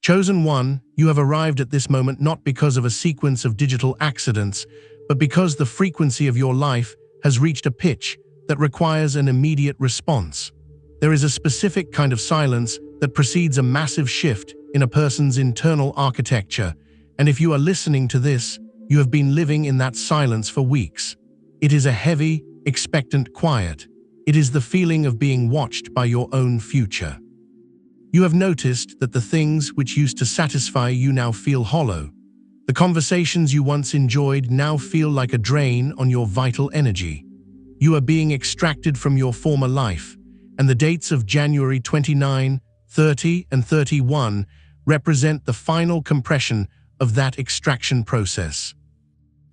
Chosen one, you have arrived at this moment not because of a sequence of digital accidents, but because the frequency of your life has reached a pitch that requires an immediate response. There is a specific kind of silence that precedes a massive shift in a person's internal architecture, and if you are listening to this, you have been living in that silence for weeks. It is a heavy, expectant quiet. It is the feeling of being watched by your own future. You have noticed that the things which used to satisfy you now feel hollow. The conversations you once enjoyed now feel like a drain on your vital energy. You are being extracted from your former life, and the dates of January 29, 30, and 31 represent the final compression of that extraction process.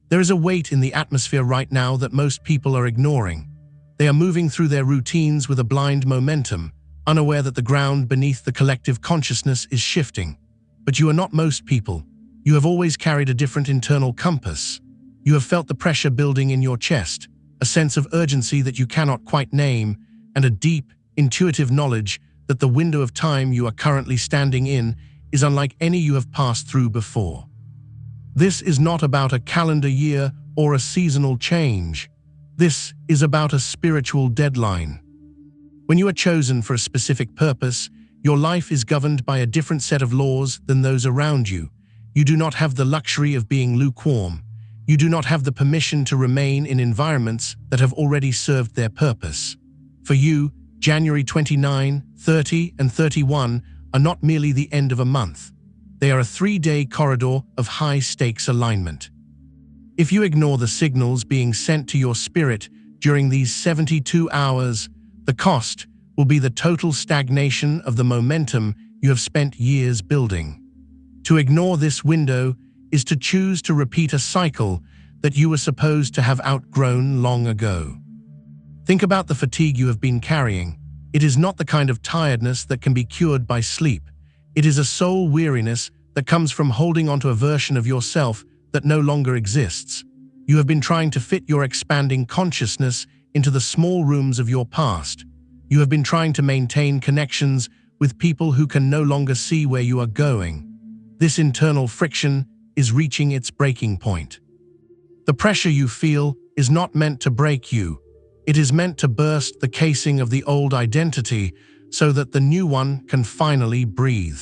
There is a weight in the atmosphere right now that most people are ignoring. They are moving through their routines with a blind momentum, unaware that the ground beneath the collective consciousness is shifting. But you are not most people. You have always carried a different internal compass. You have felt the pressure building in your chest, a sense of urgency that you cannot quite name, and a deep, intuitive knowledge that the window of time you are currently standing in is unlike any you have passed through before. This is not about a calendar year or a seasonal change. This is about a spiritual deadline. When you are chosen for a specific purpose, your life is governed by a different set of laws than those around you. You do not have the luxury of being lukewarm. You do not have the permission to remain in environments that have already served their purpose. For you, January 29, 30, and 31 are not merely the end of a month. They are a 3-day corridor of high-stakes alignment. If you ignore the signals being sent to your spirit during these 72 hours, the cost will be the total stagnation of the momentum you have spent years building. To ignore this window is to choose to repeat a cycle that you were supposed to have outgrown long ago. Think about the fatigue you have been carrying. It is not the kind of tiredness that can be cured by sleep. It is a soul weariness that comes from holding onto a version of yourself that no longer exists. You have been trying to fit your expanding consciousness into the small rooms of your past. You have been trying to maintain connections with people who can no longer see where you are going. This internal friction is reaching its breaking point. The pressure you feel is not meant to break you. It is meant to burst the casing of the old identity so that the new one can finally breathe.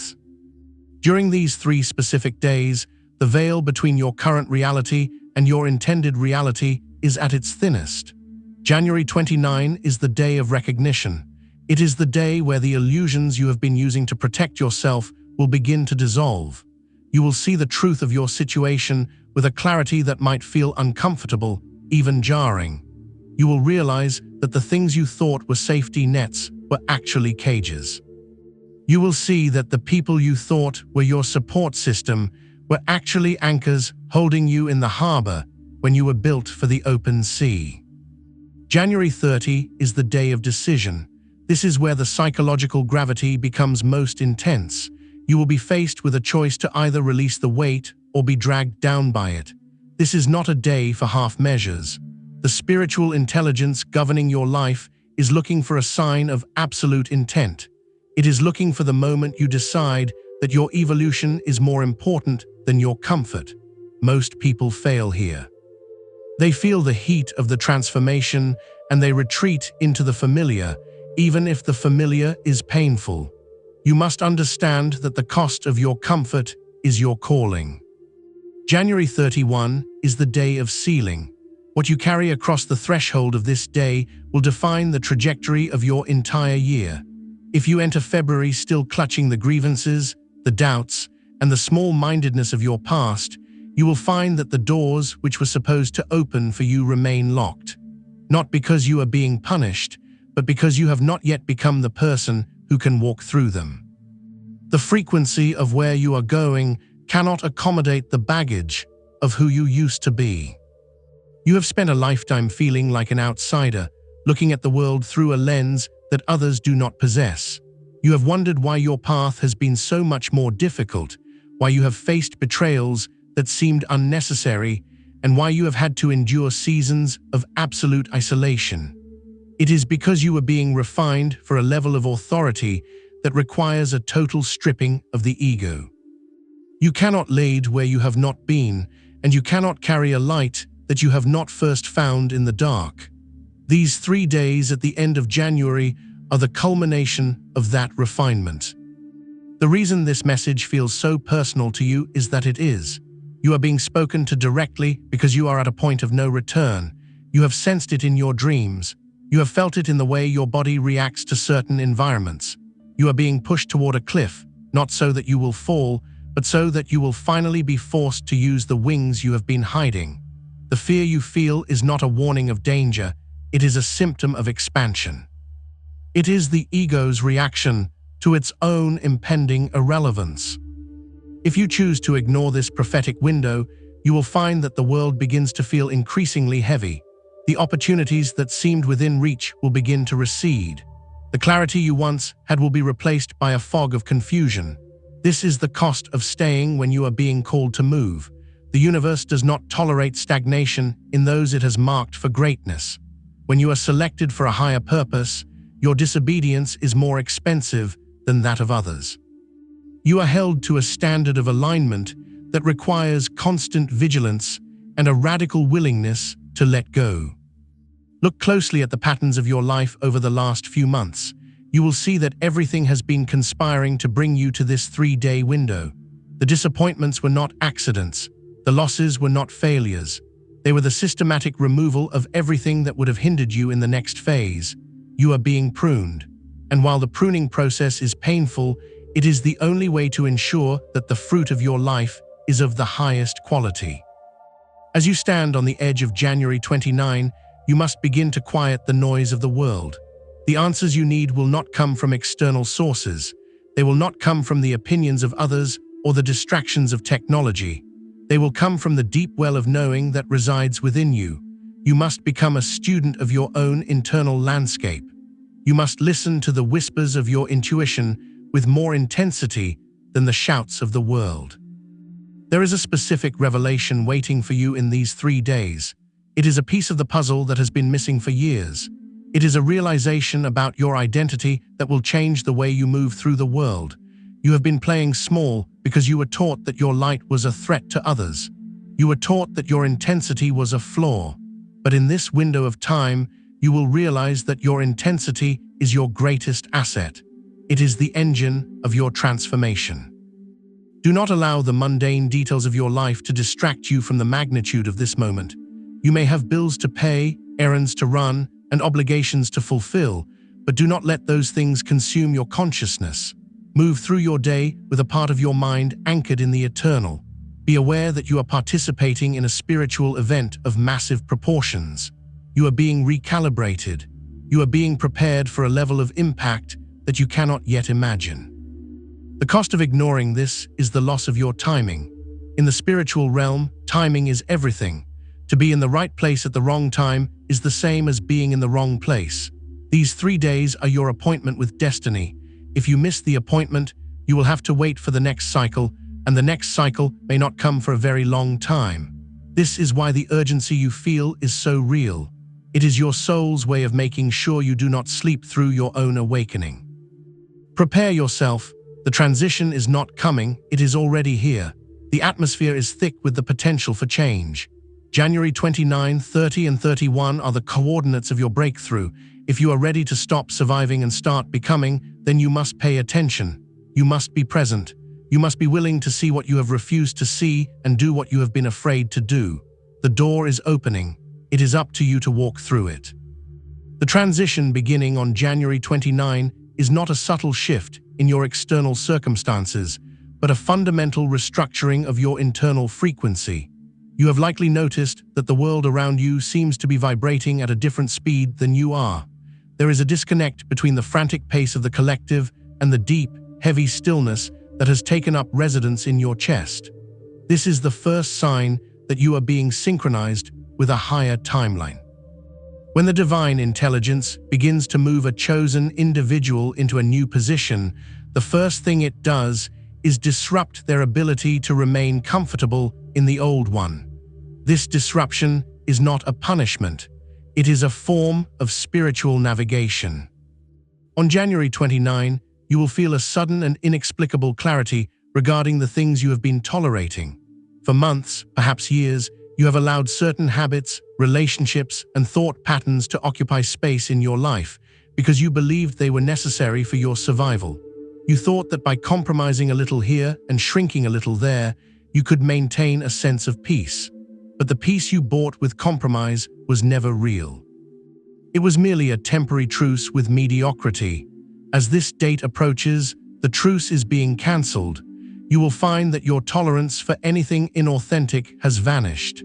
During these 3 specific days, the veil between your current reality and your intended reality is at its thinnest. January 29 is the day of recognition. It is the day where the illusions you have been using to protect yourself will begin to dissolve. You will see the truth of your situation with a clarity that might feel uncomfortable, even jarring. You will realize that the things you thought were safety nets were actually cages. You will see that the people you thought were your support system were actually anchors holding you in the harbor when you were built for the open sea. January 30 is the day of decision. This is where the psychological gravity becomes most intense. You will be faced with a choice to either release the weight or be dragged down by it. This is not a day for half measures. The spiritual intelligence governing your life is looking for a sign of absolute intent. It is looking for the moment you decide that your evolution is more important than your comfort. Most people fail here. They feel the heat of the transformation and they retreat into the familiar, even if the familiar is painful. You must understand that the cost of your comfort is your calling. January 31 is the day of sealing. What you carry across the threshold of this day will define the trajectory of your entire year. If you enter February still clutching the grievances, the doubts, and the small-mindedness of your past, you will find that the doors which were supposed to open for you remain locked. Not because you are being punished, but because you have not yet become the person who can walk through them. The frequency of where you are going cannot accommodate the baggage of who you used to be. You have spent a lifetime feeling like an outsider, looking at the world through a lens that others do not possess. You have wondered why your path has been so much more difficult, why you have faced betrayals that seemed unnecessary, and why you have had to endure seasons of absolute isolation. It is because you were being refined for a level of authority that requires a total stripping of the ego. You cannot lead where you have not been, and you cannot carry a light that you have not first found in the dark. These 3 days at the end of January are the culmination of that refinement. The reason this message feels so personal to you is that it is. You are being spoken to directly because you are at a point of no return. You have sensed it in your dreams. You have felt it in the way your body reacts to certain environments. You are being pushed toward a cliff, not so that you will fall, but so that you will finally be forced to use the wings you have been hiding. The fear you feel is not a warning of danger, it is a symptom of expansion. It is the ego's reaction to its own impending irrelevance. If you choose to ignore this prophetic window, you will find that the world begins to feel increasingly heavy. The opportunities that seemed within reach will begin to recede. The clarity you once had will be replaced by a fog of confusion. This is the cost of staying when you are being called to move. The universe does not tolerate stagnation in those it has marked for greatness. When you are selected for a higher purpose, your disobedience is more expensive than that of others. You are held to a standard of alignment that requires constant vigilance and a radical willingness to let go. Look closely at the patterns of your life over the last few months. You will see that everything has been conspiring to bring you to this 3-day window. The disappointments were not accidents. The losses were not failures. They were the systematic removal of everything that would have hindered you in the next phase. You are being pruned. And while the pruning process is painful, it is the only way to ensure that the fruit of your life is of the highest quality. As you stand on the edge of January 29, you must begin to quiet the noise of the world. The answers you need will not come from external sources. They will not come from the opinions of others or the distractions of technology. They will come from the deep well of knowing that resides within you. You must become a student of your own internal landscape. You must listen to the whispers of your intuition with more intensity than the shouts of the world. There is a specific revelation waiting for you in these 3 days. It is a piece of the puzzle that has been missing for years. It is a realization about your identity that will change the way you move through the world. You have been playing small because you were taught that your light was a threat to others. You were taught that your intensity was a flaw. But in this window of time, you will realize that your intensity is your greatest asset. It is the engine of your transformation. Do not allow the mundane details of your life to distract you from the magnitude of this moment. You may have bills to pay, errands to run, and obligations to fulfill, but do not let those things consume your consciousness. Move through your day with a part of your mind anchored in the eternal. Be aware that you are participating in a spiritual event of massive proportions. You are being recalibrated. You are being prepared for a level of impact that you cannot yet imagine. The cost of ignoring this is the loss of your timing. In the spiritual realm, timing is everything. To be in the right place at the wrong time is the same as being in the wrong place. These 3 days are your appointment with destiny. If you miss the appointment, you will have to wait for the next cycle, and the next cycle may not come for a very long time. This is why the urgency you feel is so real. It is your soul's way of making sure you do not sleep through your own awakening. Prepare yourself. The transition is not coming, it is already here. The atmosphere is thick with the potential for change. January 29, 30, and 31 are the coordinates of your breakthrough. If you are ready to stop surviving and start becoming, then you must pay attention. You must be present. You must be willing to see what you have refused to see and do what you have been afraid to do. The door is opening. It is up to you to walk through it. The transition beginning on January 29 is not a subtle shift in your external circumstances, but a fundamental restructuring of your internal frequency. You have likely noticed that the world around you seems to be vibrating at a different speed than you are. There is a disconnect between the frantic pace of the collective and the deep, heavy stillness that has taken up residence in your chest. This is the first sign that you are being synchronized with a higher timeline. When the divine intelligence begins to move a chosen individual into a new position, the first thing it does is disrupt their ability to remain comfortable in the old one. This disruption is not a punishment. It is a form of spiritual navigation. On January 29, you will feel a sudden and inexplicable clarity regarding the things you have been tolerating. For months, perhaps years, you have allowed certain habits, relationships, and thought patterns to occupy space in your life because you believed they were necessary for your survival. You thought that by compromising a little here and shrinking a little there, you could maintain a sense of peace. But the peace you bought with compromise was never real. It was merely a temporary truce with mediocrity. As this date approaches, the truce is being cancelled. You will find that your tolerance for anything inauthentic has vanished.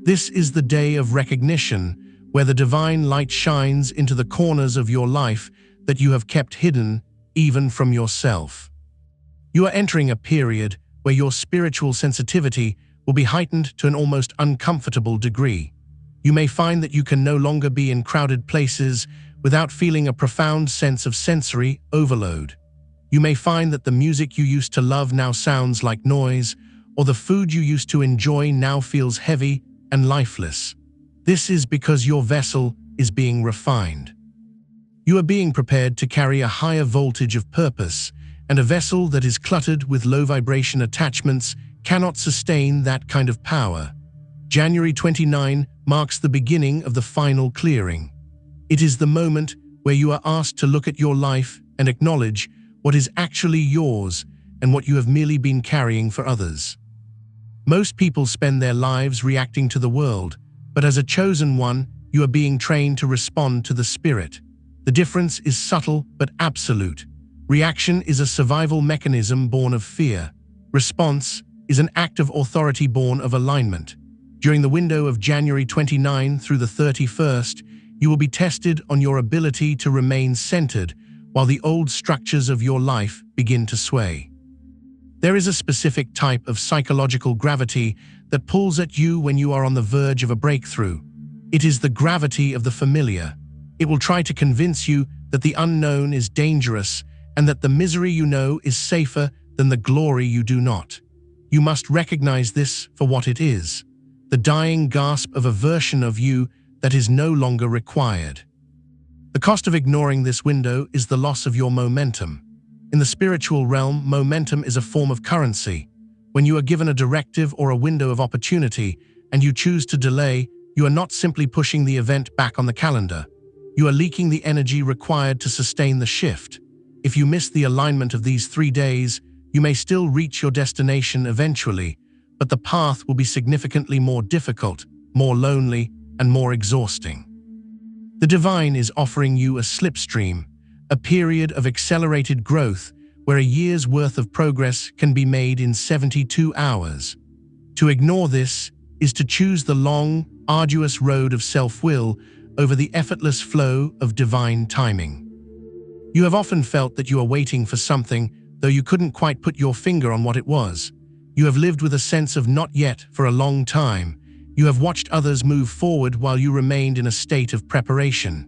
This is the day of recognition, where the divine light shines into the corners of your life that you have kept hidden, even from yourself. You are entering a period where your spiritual sensitivity will be heightened to an almost uncomfortable degree. You may find that you can no longer be in crowded places without feeling a profound sense of sensory overload. You may find that the music you used to love now sounds like noise, or the food you used to enjoy now feels heavy and lifeless. This is because your vessel is being refined. You are being prepared to carry a higher voltage of purpose, and a vessel that is cluttered with low-vibration attachments cannot sustain that kind of power. January 29 marks the beginning of the final clearing. It is the moment where you are asked to look at your life and acknowledge what is actually yours and what you have merely been carrying for others. Most people spend their lives reacting to the world, but as a chosen one, you are being trained to respond to the Spirit. The difference is subtle but absolute. Reaction is a survival mechanism born of fear. Response is an act of authority born of alignment. During the window of January 29 through the 31st, you will be tested on your ability to remain centered while the old structures of your life begin to sway. There is a specific type of psychological gravity that pulls at you when you are on the verge of a breakthrough. It is the gravity of the familiar. It will try to convince you that the unknown is dangerous and that the misery you know is safer than the glory you do not. You must recognize this for what it is, the dying gasp of a version of you that is no longer required. The cost of ignoring this window is the loss of your momentum. In the spiritual realm, momentum is a form of currency. When you are given a directive or a window of opportunity and you choose to delay, you are not simply pushing the event back on the calendar. You are leaking the energy required to sustain the shift. If you miss the alignment of these 3 days, you may still reach your destination eventually, but the path will be significantly more difficult, more lonely, and more exhausting. The divine is offering you a slipstream, a period of accelerated growth where a year's worth of progress can be made in 72 hours. To ignore this is to choose the long, arduous road of self-will over the effortless flow of divine timing. You have often felt that you are waiting for something, though you couldn't quite put your finger on what it was. You have lived with a sense of not yet for a long time. You have watched others move forward while you remained in a state of preparation.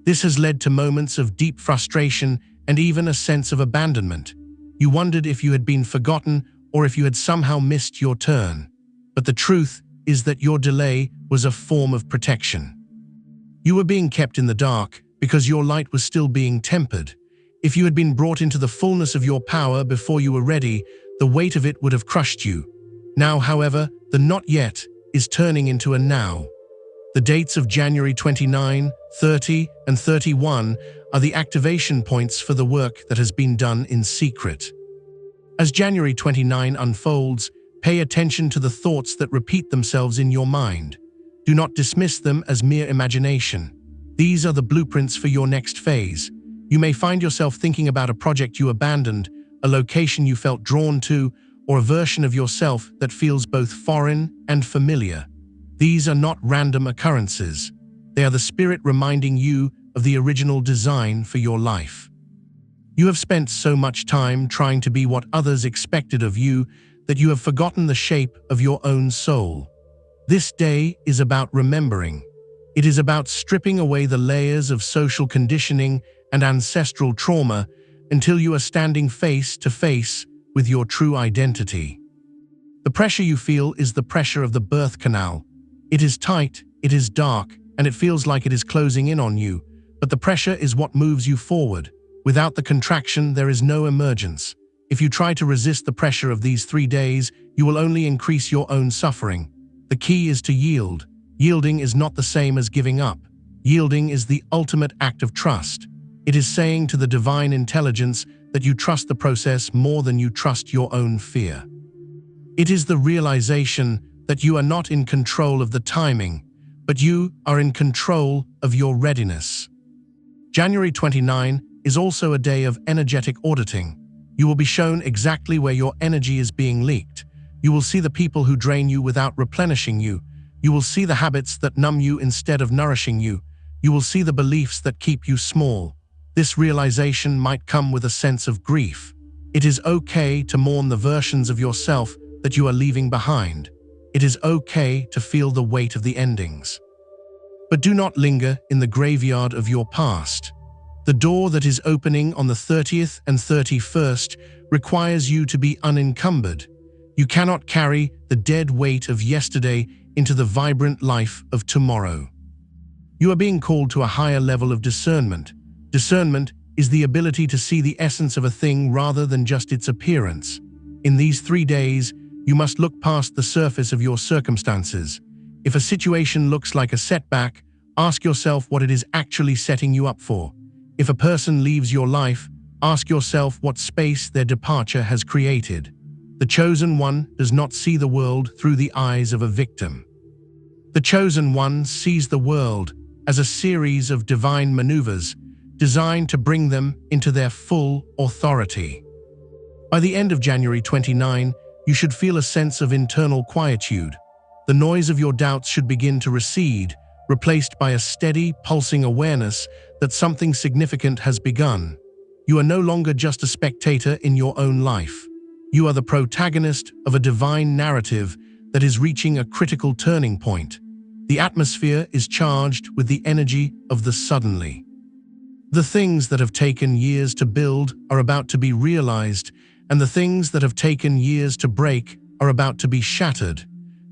This has led to moments of deep frustration and even a sense of abandonment. You wondered if you had been forgotten or if you had somehow missed your turn. But the truth is that your delay was a form of protection. You were being kept in the dark because your light was still being tempered. If you had been brought into the fullness of your power before you were ready, the weight of it would have crushed you. Now, however, the not yet is turning into a now. The dates of January 29, 30, and 31 are the activation points for the work that has been done in secret. As January 29 unfolds, pay attention to the thoughts that repeat themselves in your mind. Do not dismiss them as mere imagination. These are the blueprints for your next phase. You may find yourself thinking about a project you abandoned, a location you felt drawn to, or a version of yourself that feels both foreign and familiar. These are not random occurrences. They are the Spirit reminding you of the original design for your life. You have spent so much time trying to be what others expected of you that you have forgotten the shape of your own soul. This day is about remembering. It is about stripping away the layers of social conditioning and ancestral trauma until you are standing face to face with your true identity. The pressure you feel is the pressure of the birth canal. It is tight, it is dark, and it feels like it is closing in on you, but the pressure is what moves you forward. Without the contraction, there is no emergence. If you try to resist the pressure of these 3 days, you will only increase your own suffering. The key is to yield. Yielding is not the same as giving up. Yielding is the ultimate act of trust. It is saying to the divine intelligence that you trust the process more than you trust your own fear. It is the realization that you are not in control of the timing, but you are in control of your readiness. January 29 is also a day of energetic auditing. You will be shown exactly where your energy is being leaked. You will see the people who drain you without replenishing you. You will see the habits that numb you instead of nourishing you. You will see the beliefs that keep you small. This realization might come with a sense of grief. It is okay to mourn the versions of yourself that you are leaving behind. It is okay to feel the weight of the endings. But do not linger in the graveyard of your past. The door that is opening on the 30th and 31st requires you to be unencumbered. You cannot carry the dead weight of yesterday into the vibrant life of tomorrow. You are being called to a higher level of discernment. Discernment is the ability to see the essence of a thing rather than just its appearance. In these 3 days, you must look past the surface of your circumstances. If a situation looks like a setback, ask yourself what it is actually setting you up for. If a person leaves your life, ask yourself what space their departure has created. The chosen one does not see the world through the eyes of a victim. The chosen one sees the world as a series of divine maneuvers designed to bring them into their full authority. By the end of January 29, you should feel a sense of internal quietude. The noise of your doubts should begin to recede, replaced by a steady, pulsing awareness that something significant has begun. You are no longer just a spectator in your own life. You are the protagonist of a divine narrative that is reaching a critical turning point. The atmosphere is charged with the energy of the suddenly. The things that have taken years to build are about to be realized, and the things that have taken years to break are about to be shattered.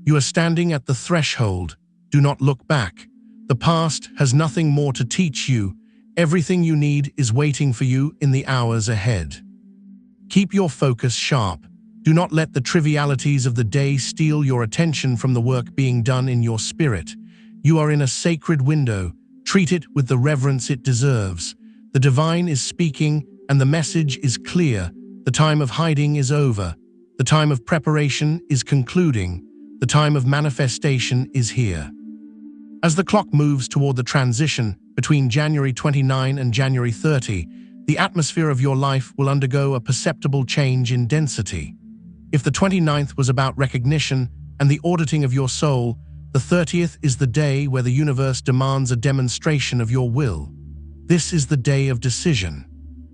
You are standing at the threshold. Do not look back. The past has nothing more to teach you. Everything you need is waiting for you in the hours ahead. Keep your focus sharp. Do not let the trivialities of the day steal your attention from the work being done in your spirit. You are in a sacred window. Treat it with the reverence it deserves. The divine is speaking, and the message is clear. The time of hiding is over. The time of preparation is concluding. The time of manifestation is here. As the clock moves toward the transition between January 29 and January 30, the atmosphere of your life will undergo a perceptible change in density. If the 29th was about recognition and the auditing of your soul, the 30th is the day where the universe demands a demonstration of your will. This is the day of decision.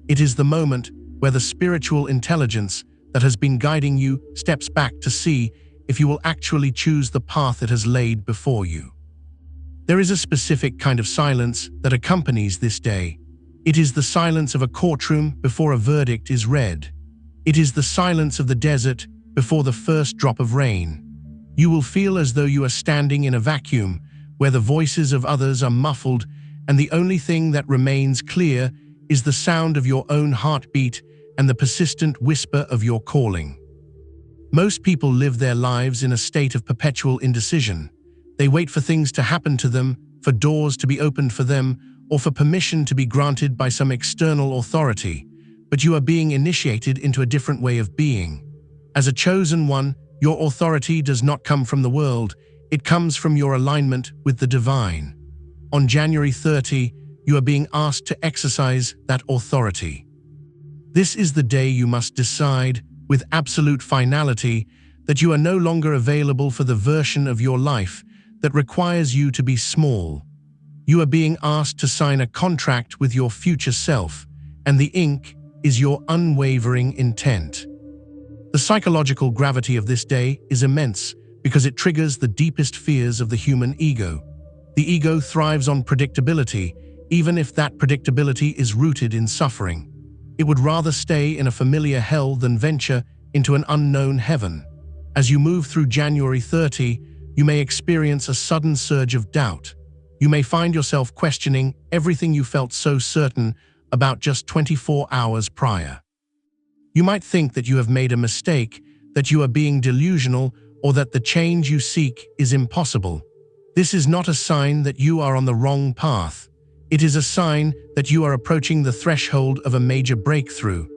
It is the moment where the spiritual intelligence that has been guiding you steps back to see if you will actually choose the path it has laid before you. There is a specific kind of silence that accompanies this day. It is the silence of a courtroom before a verdict is read. It is the silence of the desert before the first drop of rain. You will feel as though you are standing in a vacuum where the voices of others are muffled, and the only thing that remains clear is the sound of your own heartbeat and the persistent whisper of your calling. Most people live their lives in a state of perpetual indecision. They wait for things to happen to them, for doors to be opened for them, or for permission to be granted by some external authority. But you are being initiated into a different way of being. As a chosen one, your authority does not come from the world, it comes from your alignment with the divine. On January 30, you are being asked to exercise that authority. This is the day you must decide, with absolute finality, that you are no longer available for the version of your life that requires you to be small. You are being asked to sign a contract with your future self, and the ink is your unwavering intent. The psychological gravity of this day is immense because it triggers the deepest fears of the human ego. The ego thrives on predictability, even if that predictability is rooted in suffering. It would rather stay in a familiar hell than venture into an unknown heaven. As you move through January 30, you may experience a sudden surge of doubt. You may find yourself questioning everything you felt so certain about just 24 hours prior. You might think that you have made a mistake, that you are being delusional, or that the change you seek is impossible. This is not a sign that you are on the wrong path. It is a sign that you are approaching the threshold of a major breakthrough.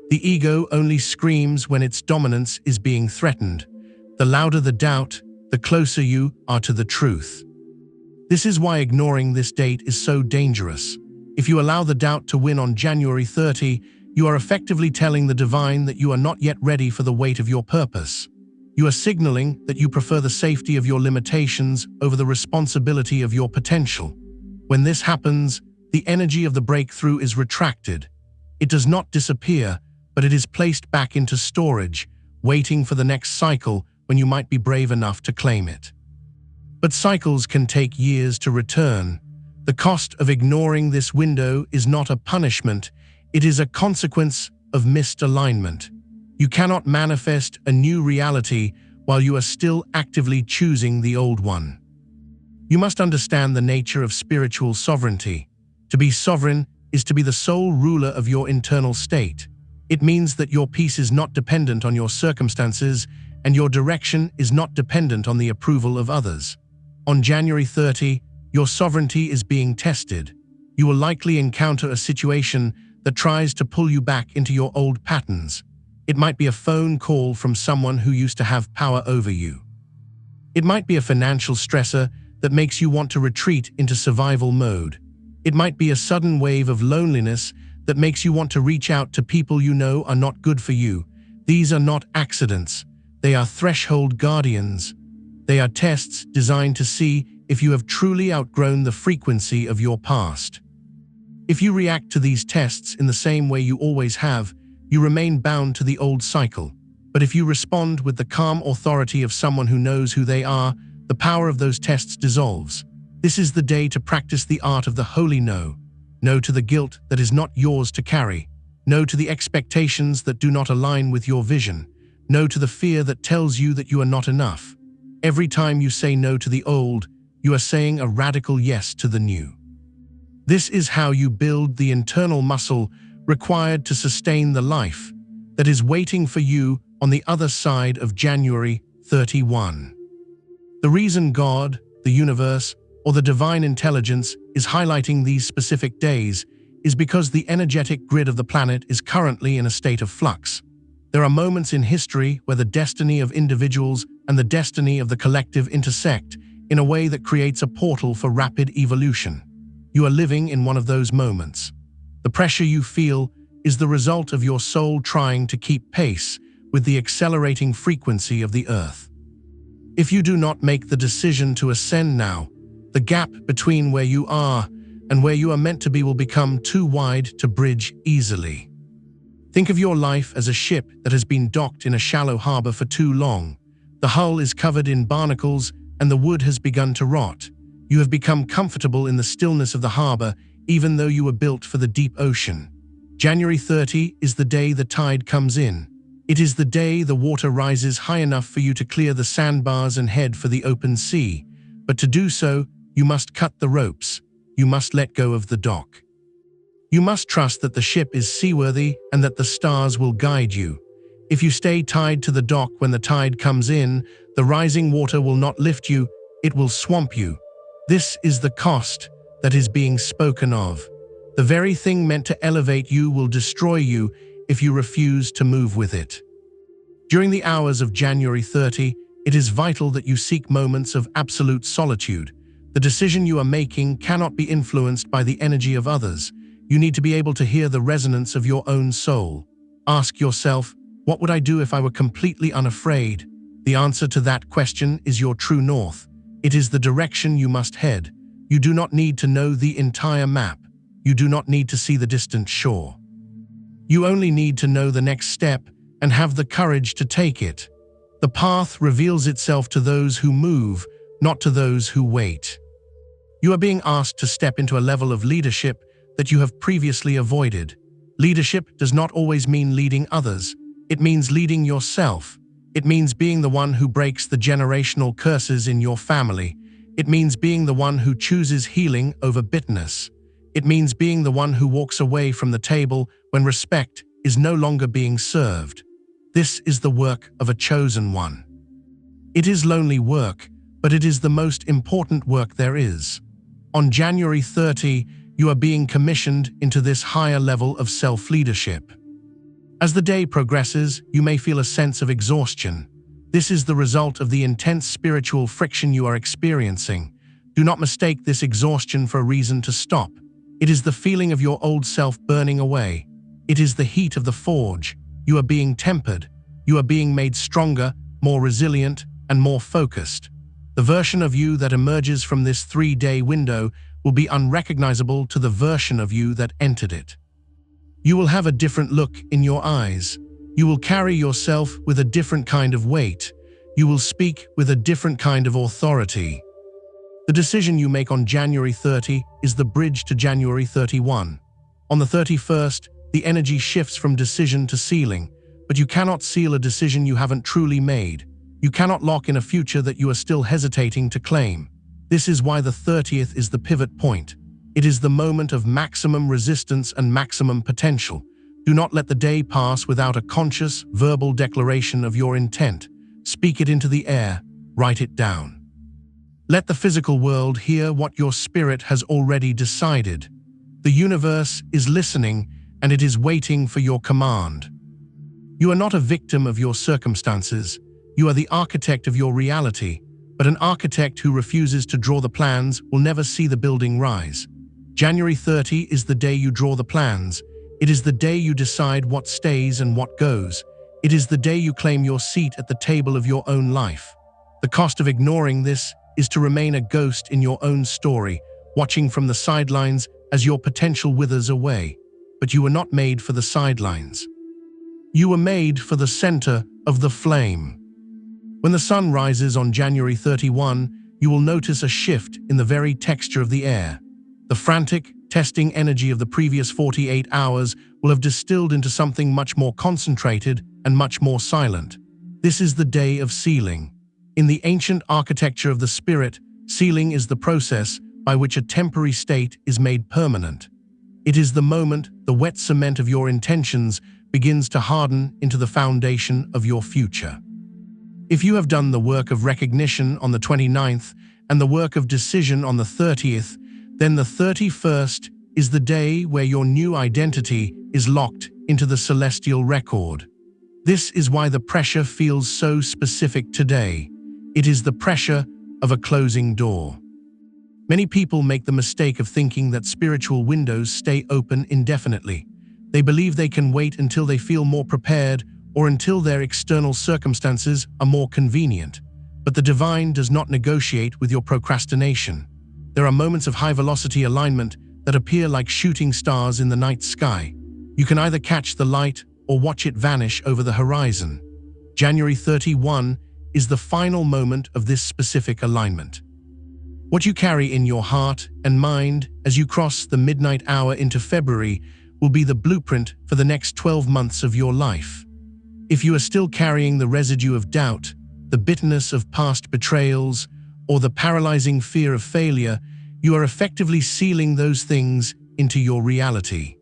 The ego only screams when its dominance is being threatened. The louder the doubt, the closer you are to the truth. This is why ignoring this date is so dangerous. If you allow the doubt to win on January 30, you are effectively telling the divine that you are not yet ready for the weight of your purpose. You are signaling that you prefer the safety of your limitations over the responsibility of your potential. When this happens, the energy of the breakthrough is retracted. It does not disappear, but it is placed back into storage, waiting for the next cycle when you might be brave enough to claim it. But cycles can take years to return. The cost of ignoring this window is not a punishment, it is a consequence of missed alignment. You cannot manifest a new reality while you are still actively choosing the old one. You must understand the nature of spiritual sovereignty. To be sovereign is to be the sole ruler of your internal state. It means that your peace is not dependent on your circumstances, and your direction is not dependent on the approval of others. On January 30, your sovereignty is being tested. You will likely encounter a situation that tries to pull you back into your old patterns. It might be a phone call from someone who used to have power over you. It might be a financial stressor that makes you want to retreat into survival mode. It might be a sudden wave of loneliness that makes you want to reach out to people you know are not good for you. These are not accidents. They are threshold guardians. They are tests designed to see if you have truly outgrown the frequency of your past. If you react to these tests in the same way you always have, you remain bound to the old cycle. But if you respond with the calm authority of someone who knows who they are, the power of those tests dissolves. This is the day to practice the art of the holy no. No to the guilt that is not yours to carry. No to the expectations that do not align with your vision. No to the fear that tells you that you are not enough. Every time you say no to the old, you are saying a radical yes to the new. This is how you build the internal muscle required to sustain the life that is waiting for you on the other side of January 31. The reason God, the universe, or the divine intelligence is highlighting these specific days is because the energetic grid of the planet is currently in a state of flux. There are moments in history where the destiny of individuals and the destiny of the collective intersect in a way that creates a portal for rapid evolution. You are living in one of those moments. The pressure you feel is the result of your soul trying to keep pace with the accelerating frequency of the earth. If you do not make the decision to ascend now, the gap between where you are and where you are meant to be will become too wide to bridge easily. Think of your life as a ship that has been docked in a shallow harbor for too long. The hull is covered in barnacles and the wood has begun to rot. You have become comfortable in the stillness of the harbor, even though you were built for the deep ocean. January 30 is the day the tide comes in. It is the day the water rises high enough for you to clear the sandbars and head for the open sea. But to do so, you must cut the ropes. You must let go of the dock. You must trust that the ship is seaworthy and that the stars will guide you. If you stay tied to the dock when the tide comes in, the rising water will not lift you, it will swamp you. This is the cost that is being spoken of. The very thing meant to elevate you will destroy you if you refuse to move with it. During the hours of January 30, it is vital that you seek moments of absolute solitude. The decision you are making cannot be influenced by the energy of others. You need to be able to hear the resonance of your own soul. Ask yourself, what would I do if I were completely unafraid? The answer to that question is your true north. It is the direction you must head. You do not need to know the entire map. You do not need to see the distant shore. You only need to know the next step and have the courage to take it. The path reveals itself to those who move, not to those who wait. You are being asked to step into a level of leadership that you have previously avoided. Leadership does not always mean leading others. It means leading yourself. It means being the one who breaks the generational curses in your family. It means being the one who chooses healing over bitterness. It means being the one who walks away from the table when respect is no longer being served. This is the work of a chosen one. It is lonely work, but it is the most important work there is. On January 30, you are being commissioned into this higher level of self-leadership. As the day progresses, you may feel a sense of exhaustion. This is the result of the intense spiritual friction you are experiencing. Do not mistake this exhaustion for a reason to stop. It is the feeling of your old self burning away. It is the heat of the forge. You are being tempered. You are being made stronger, more resilient, and more focused. The version of you that emerges from this 3-day window will be unrecognizable to the version of you that entered it. You will have a different look in your eyes. You will carry yourself with a different kind of weight. You will speak with a different kind of authority. The decision you make on January 30 is the bridge to January 31. On the 31st, the energy shifts from decision to sealing, but you cannot seal a decision you haven't truly made. You cannot lock in a future that you are still hesitating to claim. This is why the 30th is the pivot point. It is the moment of maximum resistance and maximum potential. Do not let the day pass without a conscious, verbal declaration of your intent. Speak it into the air. Write it down. Let the physical world hear what your spirit has already decided. The universe is listening, and it is waiting for your command. You are not a victim of your circumstances. You are the architect of your reality, but an architect who refuses to draw the plans will never see the building rise. January 30 is the day you draw the plans. It is the day you decide what stays and what goes. It is the day you claim your seat at the table of your own life. The cost of ignoring this is to remain a ghost in your own story, watching from the sidelines as your potential withers away. But you were not made for the sidelines. You were made for the center of the flame. When the sun rises on January 31, you will notice a shift in the very texture of the air. The frantic, testing energy of the previous 48 hours will have distilled into something much more concentrated and much more silent. This is the day of sealing. In the ancient architecture of the spirit, sealing is the process by which a temporary state is made permanent. It is the moment the wet cement of your intentions begins to harden into the foundation of your future. If you have done the work of recognition on the 29th and the work of decision on the 30th, then the 31st is the day where your new identity is locked into the celestial record. This is why the pressure feels so specific today. It is the pressure of a closing door. Many people make the mistake of thinking that spiritual windows stay open indefinitely. They believe they can wait until they feel more prepared or until their external circumstances are more convenient. But the divine does not negotiate with your procrastination. There are moments of high-velocity alignment that appear like shooting stars in the night sky. You can either catch the light or watch it vanish over the horizon. January 31 is the final moment of this specific alignment. What you carry in your heart and mind as you cross the midnight hour into February will be the blueprint for the next 12 months of your life. If you are still carrying the residue of doubt, the bitterness of past betrayals, or the paralyzing fear of failure, you are effectively sealing those things into your reality.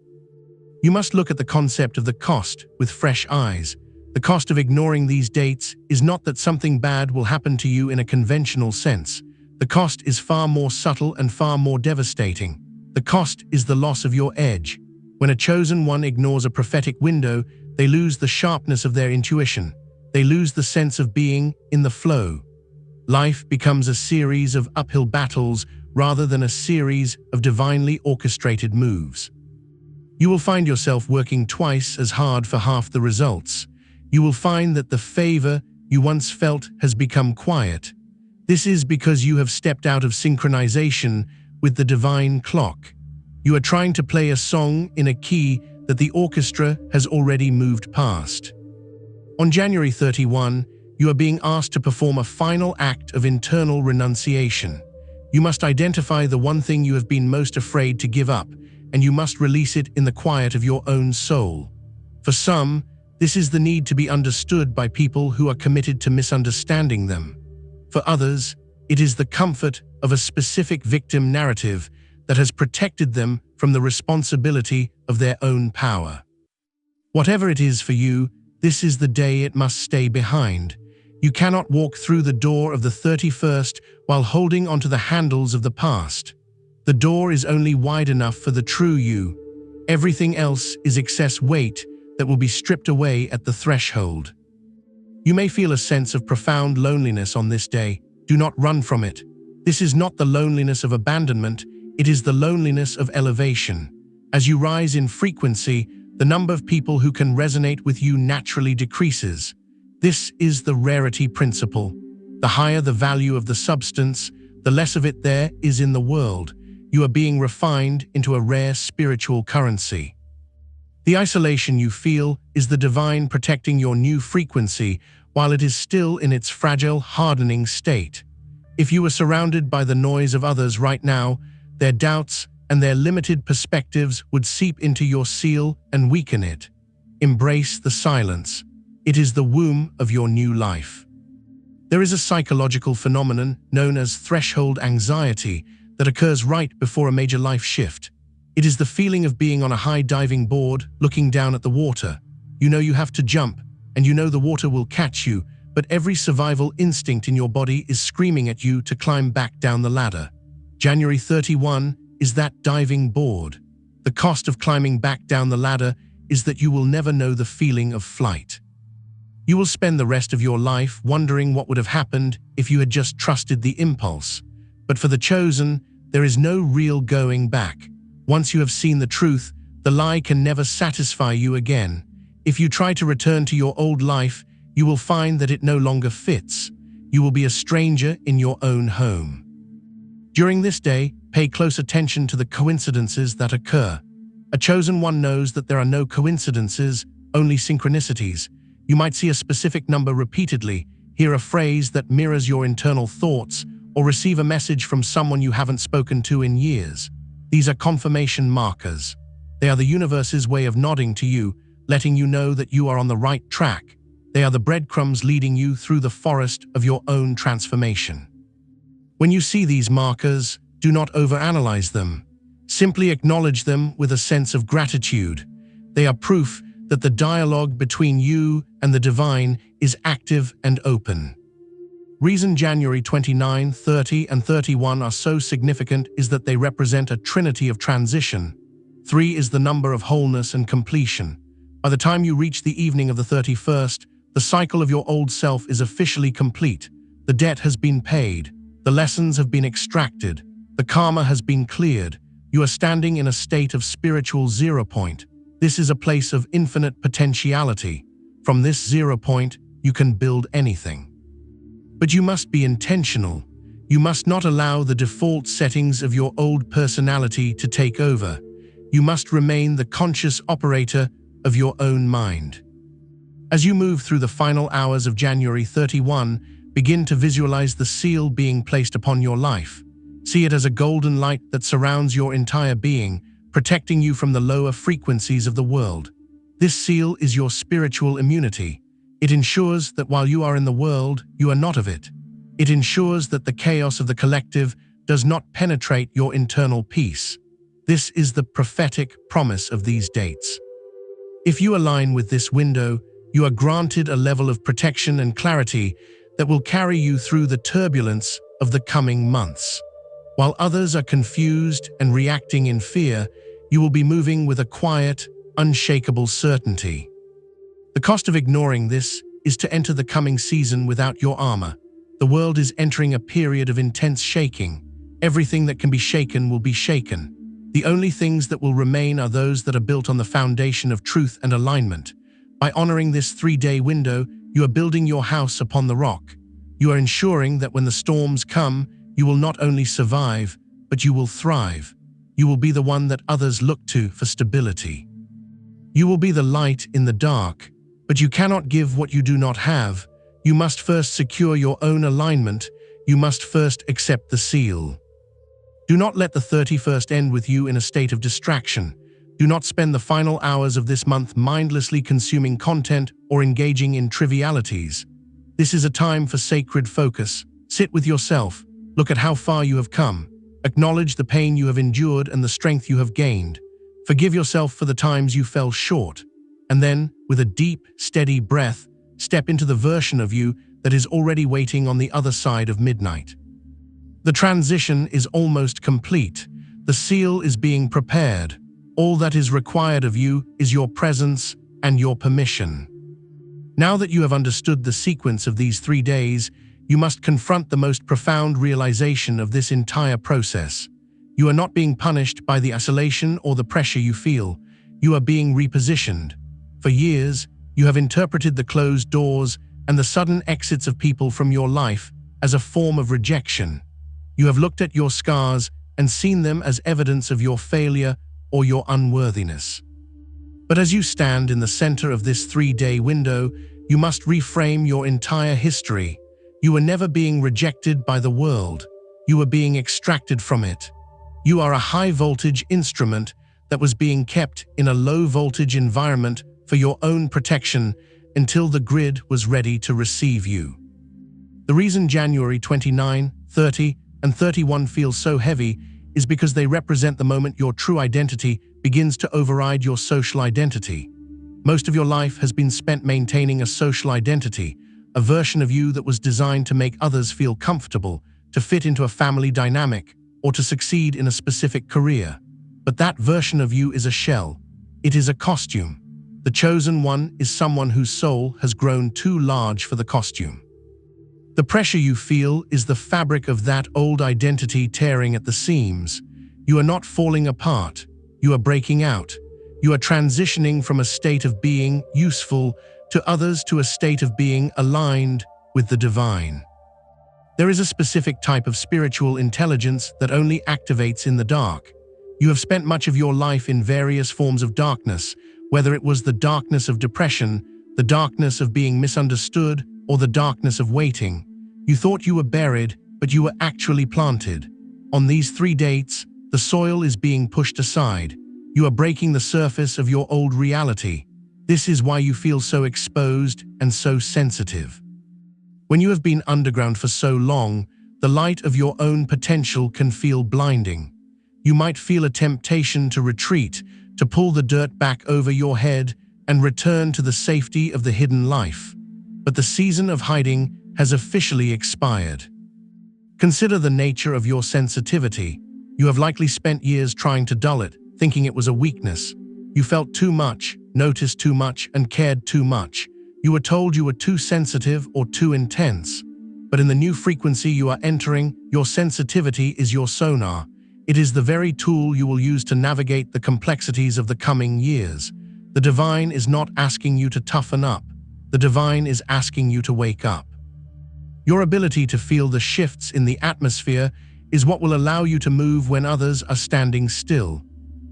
You must look at the concept of the cost with fresh eyes. The cost of ignoring these dates is not that something bad will happen to you in a conventional sense. The cost is far more subtle and far more devastating. The cost is the loss of your edge. When a chosen one ignores a prophetic window, they lose the sharpness of their intuition. They lose the sense of being in the flow. Life becomes a series of uphill battles rather than a series of divinely orchestrated moves. You will find yourself working twice as hard for half the results. You will find that the favor you once felt has become quiet. This is because you have stepped out of synchronization with the divine clock. You are trying to play a song in a key that the orchestra has already moved past. On January 31, you are being asked to perform a final act of internal renunciation. You must identify the one thing you have been most afraid to give up, and you must release it in the quiet of your own soul. For some, this is the need to be understood by people who are committed to misunderstanding them. For others, it is the comfort of a specific victim narrative that has protected them from the responsibility of their own power. Whatever it is for you, this is the day it must stay behind. You cannot walk through the door of the 31st while holding onto the handles of the past. The door is only wide enough for the true you. Everything else is excess weight that will be stripped away at the threshold. You may feel a sense of profound loneliness on this day. Do not run from it. This is not the loneliness of abandonment, it is the loneliness of elevation. As you rise in frequency, the number of people who can resonate with you naturally decreases. This is the rarity principle. The higher the value of the substance, the less of it there is in the world. You are being refined into a rare spiritual currency. The isolation you feel is the divine protecting your new frequency while it is still in its fragile, hardening state. If you were surrounded by the noise of others right now, their doubts and their limited perspectives would seep into your seal and weaken it. Embrace the silence. It is the womb of your new life. There is a psychological phenomenon known as threshold anxiety that occurs right before a major life shift. It is the feeling of being on a high diving board, looking down at the water. You know you have to jump, and you know the water will catch you, but every survival instinct in your body is screaming at you to climb back down the ladder. January 31 is that diving board. The cost of climbing back down the ladder is that you will never know the feeling of flight. You will spend the rest of your life wondering what would have happened if you had just trusted the impulse. But for the chosen, there is no real going back. Once you have seen the truth, the lie can never satisfy you again. If you try to return to your old life, you will find that it no longer fits. You will be a stranger in your own home. During this day, pay close attention to the coincidences that occur. A chosen one knows that there are no coincidences, only synchronicities. You might see a specific number repeatedly, hear a phrase that mirrors your internal thoughts, or receive a message from someone you haven't spoken to in years. These are confirmation markers. They are the universe's way of nodding to you, letting you know that you are on the right track. They are the breadcrumbs leading you through the forest of your own transformation. When you see these markers, do not overanalyze them. Simply acknowledge them with a sense of gratitude. They are proof that the dialogue between you and the divine is active and open. Reason January 29, 30, and 31 are so significant is that they represent a trinity of transition. 3 is the number of wholeness and completion. By the time you reach the evening of the 31st, the cycle of your old self is officially complete. The debt has been paid. The lessons have been extracted. The karma has been cleared. You are standing in a state of spiritual zero point. This is a place of infinite potentiality. From this zero point, you can build anything. But you must be intentional. You must not allow the default settings of your old personality to take over. You must remain the conscious operator of your own mind. As you move through the final hours of January 31, begin to visualize the seal being placed upon your life. See it as a golden light that surrounds your entire being, protecting you from the lower frequencies of the world. This seal is your spiritual immunity. It ensures that while you are in the world, you are not of it. It ensures that the chaos of the collective does not penetrate your internal peace. This is the prophetic promise of these dates. If you align with this window, you are granted a level of protection and clarity that will carry you through the turbulence of the coming months. While others are confused and reacting in fear, you will be moving with a quiet, unshakable certainty. The cost of ignoring this is to enter the coming season without your armor. The world is entering a period of intense shaking. Everything that can be shaken will be shaken. The only things that will remain are those that are built on the foundation of truth and alignment. By honoring this 3-day window, you are building your house upon the rock. You are ensuring that when the storms come, you will not only survive, but you will thrive. You will be the one that others look to for stability. You will be the light in the dark, but you cannot give what you do not have. You must first secure your own alignment. You must first accept the seal. Do not let the 31st end with you in a state of distraction. Do not spend the final hours of this month mindlessly consuming content or engaging in trivialities. This is a time for sacred focus. Sit with yourself. Look at how far you have come. Acknowledge the pain you have endured and the strength you have gained. Forgive yourself for the times you fell short. And then, with a deep, steady breath, step into the version of you that is already waiting on the other side of midnight. The transition is almost complete. The seal is being prepared. All that is required of you is your presence and your permission. Now that you have understood the sequence of these 3 days, you must confront the most profound realization of this entire process. You are not being punished by the isolation or the pressure you feel. You are being repositioned. For years, you have interpreted the closed doors and the sudden exits of people from your life as a form of rejection. You have looked at your scars and seen them as evidence of your failure or your unworthiness. But as you stand in the center of this 3-day window, you must reframe your entire history. You were never being rejected by the world. You were being extracted from it. You are a high-voltage instrument that was being kept in a low-voltage environment for your own protection until the grid was ready to receive you. The reason January 29, 30, and 31 feel so heavy is because they represent the moment your true identity begins to override your social identity. Most of your life has been spent maintaining a social identity, a version of you that was designed to make others feel comfortable, to fit into a family dynamic, or to succeed in a specific career. But that version of you is a shell. It is a costume. The chosen one is someone whose soul has grown too large for the costume. The pressure you feel is the fabric of that old identity tearing at the seams. You are not falling apart. You are breaking out. You are transitioning from a state of being useful to others to a state of being aligned with the divine. There is a specific type of spiritual intelligence that only activates in the dark. You have spent much of your life in various forms of darkness, whether it was the darkness of depression, the darkness of being misunderstood, or the darkness of waiting. You thought you were buried, but you were actually planted. On these 3 dates, the soil is being pushed aside. You are breaking the surface of your old reality. This is why you feel so exposed and so sensitive. When you have been underground for so long, the light of your own potential can feel blinding. You might feel a temptation to retreat, to pull the dirt back over your head and return to the safety of the hidden life. But the season of hiding has officially expired. Consider the nature of your sensitivity. You have likely spent years trying to dull it, thinking it was a weakness. You felt too much, noticed too much, and cared too much. You were told you were too sensitive or too intense. But in the new frequency you are entering, your sensitivity is your sonar. It is the very tool you will use to navigate the complexities of the coming years. The divine is not asking you to toughen up. The divine is asking you to wake up. Your ability to feel the shifts in the atmosphere is what will allow you to move when others are standing still.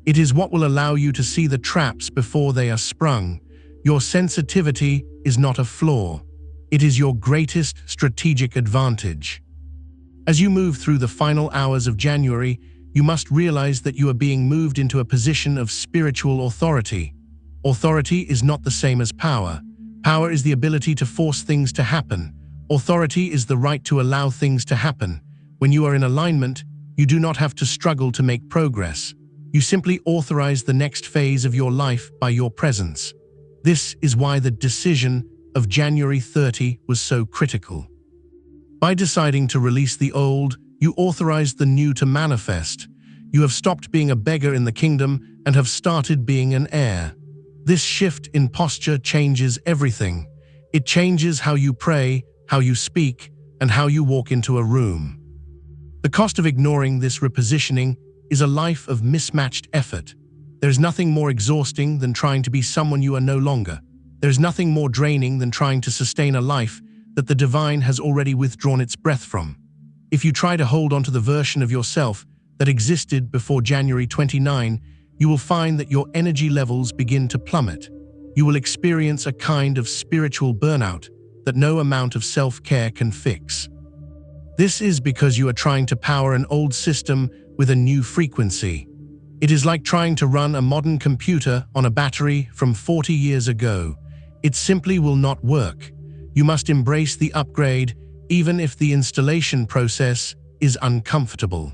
It is what will allow you to see the traps before they are sprung. Your sensitivity is not a flaw. It is your greatest strategic advantage. As you move through the final hours of January, you must realize that you are being moved into a position of spiritual authority. Authority is not the same as power. Power is the ability to force things to happen. Authority is the right to allow things to happen. When you are in alignment, you do not have to struggle to make progress. You simply authorize the next phase of your life by your presence. This is why the decision of January 30 was so critical. By deciding to release the old, you authorized the new to manifest. You have stopped being a beggar in the kingdom and have started being an heir. This shift in posture changes everything. It changes how you pray, how you speak, and how you walk into a room. The cost of ignoring this repositioning is a life of mismatched effort. There is nothing more exhausting than trying to be someone you are no longer. There is nothing more draining than trying to sustain a life that the divine has already withdrawn its breath from. If you try to hold on to the version of yourself that existed before January 29, you will find that your energy levels begin to plummet. You will experience a kind of spiritual burnout that no amount of self-care can fix. This is because you are trying to power an old system with a new frequency. It is like trying to run a modern computer on a battery from 40 years ago. It simply will not work. You must embrace the upgrade, even if the installation process is uncomfortable.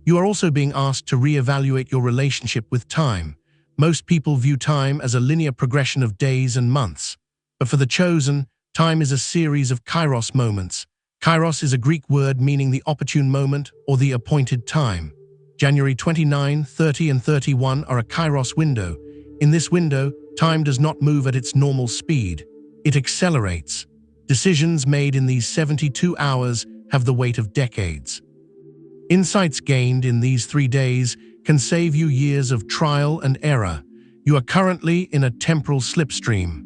You are also being asked to reevaluate your relationship with time. Most people view time as a linear progression of days and months. But for the chosen, time is a series of kairos moments. Kairos is a Greek word meaning the opportune moment or the appointed time. January 29, 30, and 31 are a kairos window. In this window, time does not move at its normal speed. It accelerates. Decisions made in these 72 hours have the weight of decades. Insights gained in these 3 days can save you years of trial and error. You are currently in a temporal slipstream.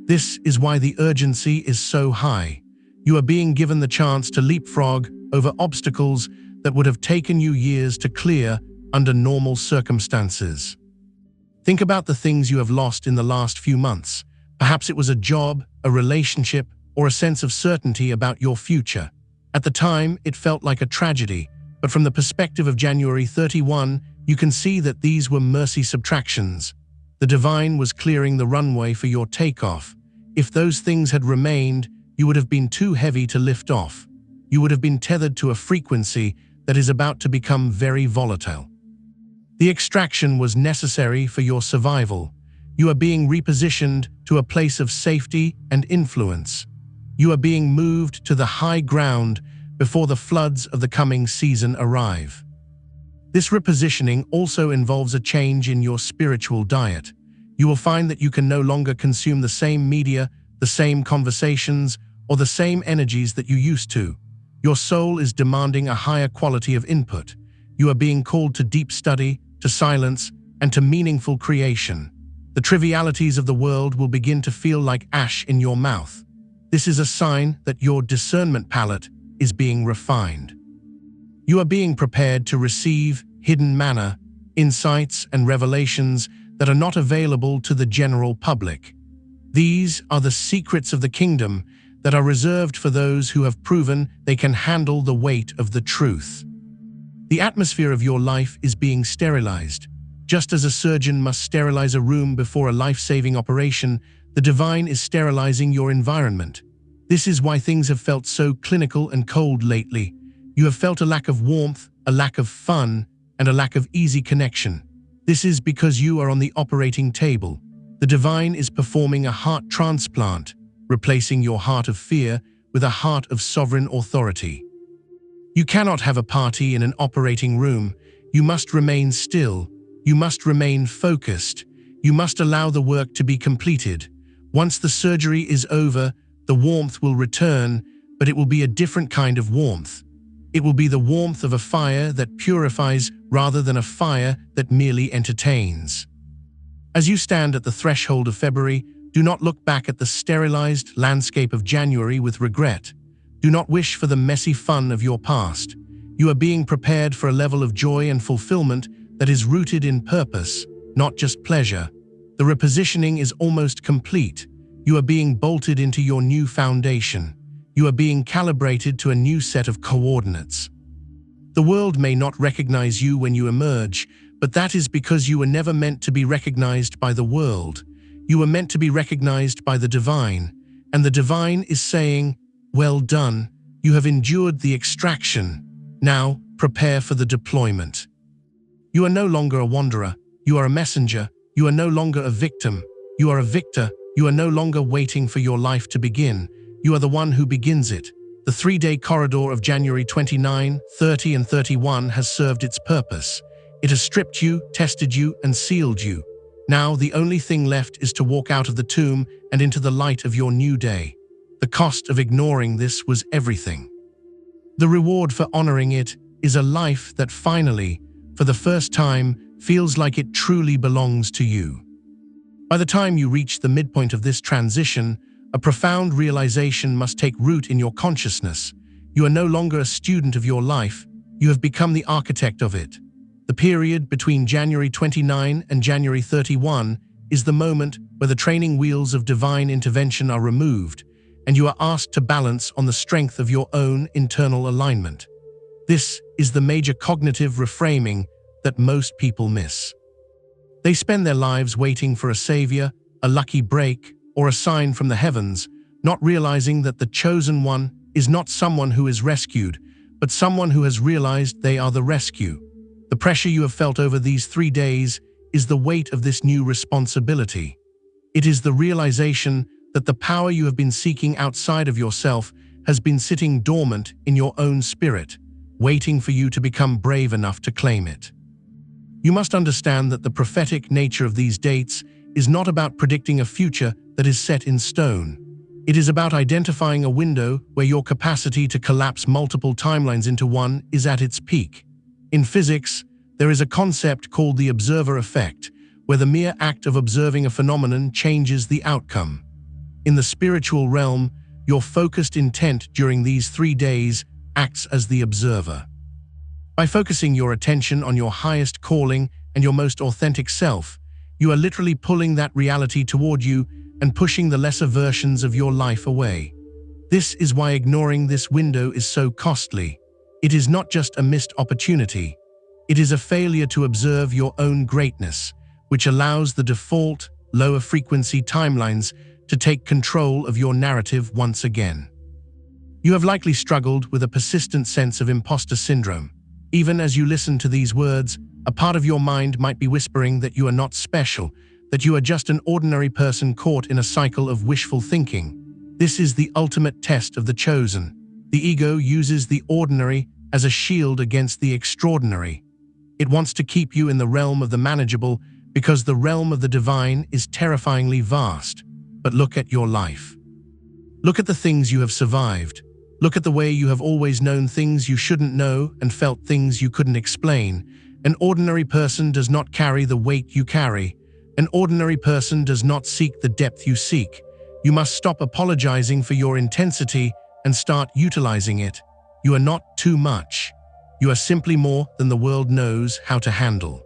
This is why the urgency is so high. You are being given the chance to leapfrog over obstacles that would have taken you years to clear under normal circumstances. Think about the things you have lost in the last few months. Perhaps it was a job, a relationship, or a sense of certainty about your future. At the time, it felt like a tragedy, but from the perspective of January 31, you can see that these were mercy subtractions. The divine was clearing the runway for your takeoff. If those things had remained, you would have been too heavy to lift off. You would have been tethered to a frequency that is about to become very volatile. The extraction was necessary for your survival. You are being repositioned to a place of safety and influence. You are being moved to the high ground before the floods of the coming season arrive. This repositioning also involves a change in your spiritual diet. You will find that you can no longer consume the same media, the same conversations, or the same energies that you used to. Your soul is demanding a higher quality of input. You are being called to deep study, to silence, and to meaningful creation. The trivialities of the world will begin to feel like ash in your mouth. This is a sign that your discernment palette is being refined. You are being prepared to receive hidden manna, insights, and revelations that are not available to the general public. These are the secrets of the kingdom that are reserved for those who have proven they can handle the weight of the truth. The atmosphere of your life is being sterilized. Just as a surgeon must sterilize a room before a life-saving operation, the divine is sterilizing your environment. This is why things have felt so clinical and cold lately. You have felt a lack of warmth, a lack of fun, and a lack of easy connection. This is because you are on the operating table. The divine is performing a heart transplant, replacing your heart of fear with a heart of sovereign authority. You cannot have a party in an operating room. You must remain still. You must remain focused. You must allow the work to be completed. Once the surgery is over, the warmth will return, but it will be a different kind of warmth. It will be the warmth of a fire that purifies rather than a fire that merely entertains. As you stand at the threshold of February, do not look back at the sterilized landscape of January with regret. Do not wish for the messy fun of your past. You are being prepared for a level of joy and fulfillment that is rooted in purpose, not just pleasure. The repositioning is almost complete. You are being bolted into your new foundation. You are being calibrated to a new set of coordinates. The world may not recognize you when you emerge, but that is because you were never meant to be recognized by the world. You were meant to be recognized by the divine, and the divine is saying, "Well done, you have endured the extraction. Now, prepare for the deployment." You are no longer a wanderer. You are a messenger. You are no longer a victim. You are a victor. You are no longer waiting for your life to begin. You are the one who begins it. The 3-day corridor of January 29, 30, and 31 has served its purpose. It has stripped you, tested you, and sealed you. Now, the only thing left is to walk out of the tomb and into the light of your new day. The cost of ignoring this was everything. The reward for honoring it is a life that finally, for the first time, feels like it truly belongs to you. By the time you reach the midpoint of this transition, a profound realization must take root in your consciousness. You are no longer a student of your life, you have become the architect of it. The period between January 29 and January 31 is the moment where the training wheels of divine intervention are removed, and you are asked to balance on the strength of your own internal alignment. This is the major cognitive reframing that most people miss. They spend their lives waiting for a savior, a lucky break, or a sign from the heavens, not realizing that the chosen one is not someone who is rescued, but someone who has realized they are the rescue. The pressure you have felt over these 3 days is the weight of this new responsibility. It is the realization that the power you have been seeking outside of yourself has been sitting dormant in your own spirit, waiting for you to become brave enough to claim it. You must understand that the prophetic nature of these dates is not about predicting a future that is set in stone. It is about identifying a window where your capacity to collapse multiple timelines into one is at its peak. In physics, there is a concept called the observer effect, where the mere act of observing a phenomenon changes the outcome. In the spiritual realm, your focused intent during these 3 days acts as the observer. By focusing your attention on your highest calling and your most authentic self, you are literally pulling that reality toward you and pushing the lesser versions of your life away. This is why ignoring this window is so costly. It is not just a missed opportunity. It is a failure to observe your own greatness, which allows the default, lower frequency timelines to take control of your narrative once again. You have likely struggled with a persistent sense of imposter syndrome. Even as you listen to these words, a part of your mind might be whispering that you are not special, that you are just an ordinary person caught in a cycle of wishful thinking. This is the ultimate test of the chosen. The ego uses the ordinary as a shield against the extraordinary. It wants to keep you in the realm of the manageable because the realm of the divine is terrifyingly vast. But look at your life. Look at the things you have survived. Look at the way you have always known things you shouldn't know and felt things you couldn't explain. An ordinary person does not carry the weight you carry. An ordinary person does not seek the depth you seek. You must stop apologizing for your intensity and start utilizing it. You are not too much. You are simply more than the world knows how to handle.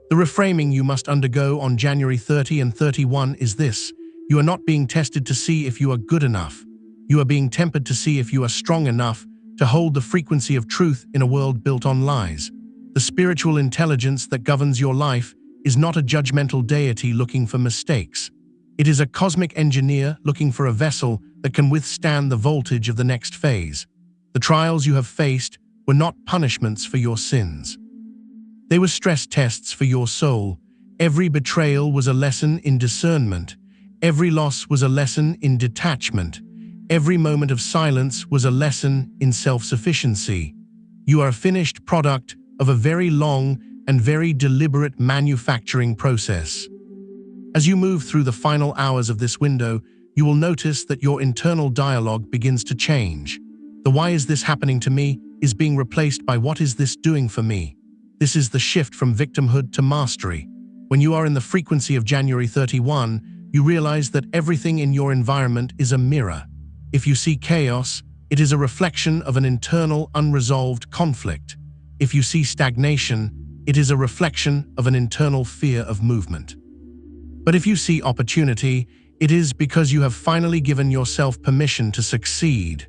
The reframing you must undergo on January 30 and 31 is this: you are not being tested to see if you are good enough. You are being tempered to see if you are strong enough to hold the frequency of truth in a world built on lies. The spiritual intelligence that governs your life is not a judgmental deity looking for mistakes. It is a cosmic engineer looking for a vessel that can withstand the voltage of the next phase. The trials you have faced were not punishments for your sins. They were stress tests for your soul. Every betrayal was a lesson in discernment. Every loss was a lesson in detachment. Every moment of silence was a lesson in self-sufficiency. You are a finished product of a very long and very deliberate manufacturing process. As you move through the final hours of this window, you will notice that your internal dialogue begins to change. The "why is this happening to me" is being replaced by "what is this doing for me?" This is the shift from victimhood to mastery. When you are in the frequency of January 31, you realize that everything in your environment is a mirror. If you see chaos, it is a reflection of an internal unresolved conflict. If you see stagnation, it is a reflection of an internal fear of movement. But if you see opportunity, it is because you have finally given yourself permission to succeed.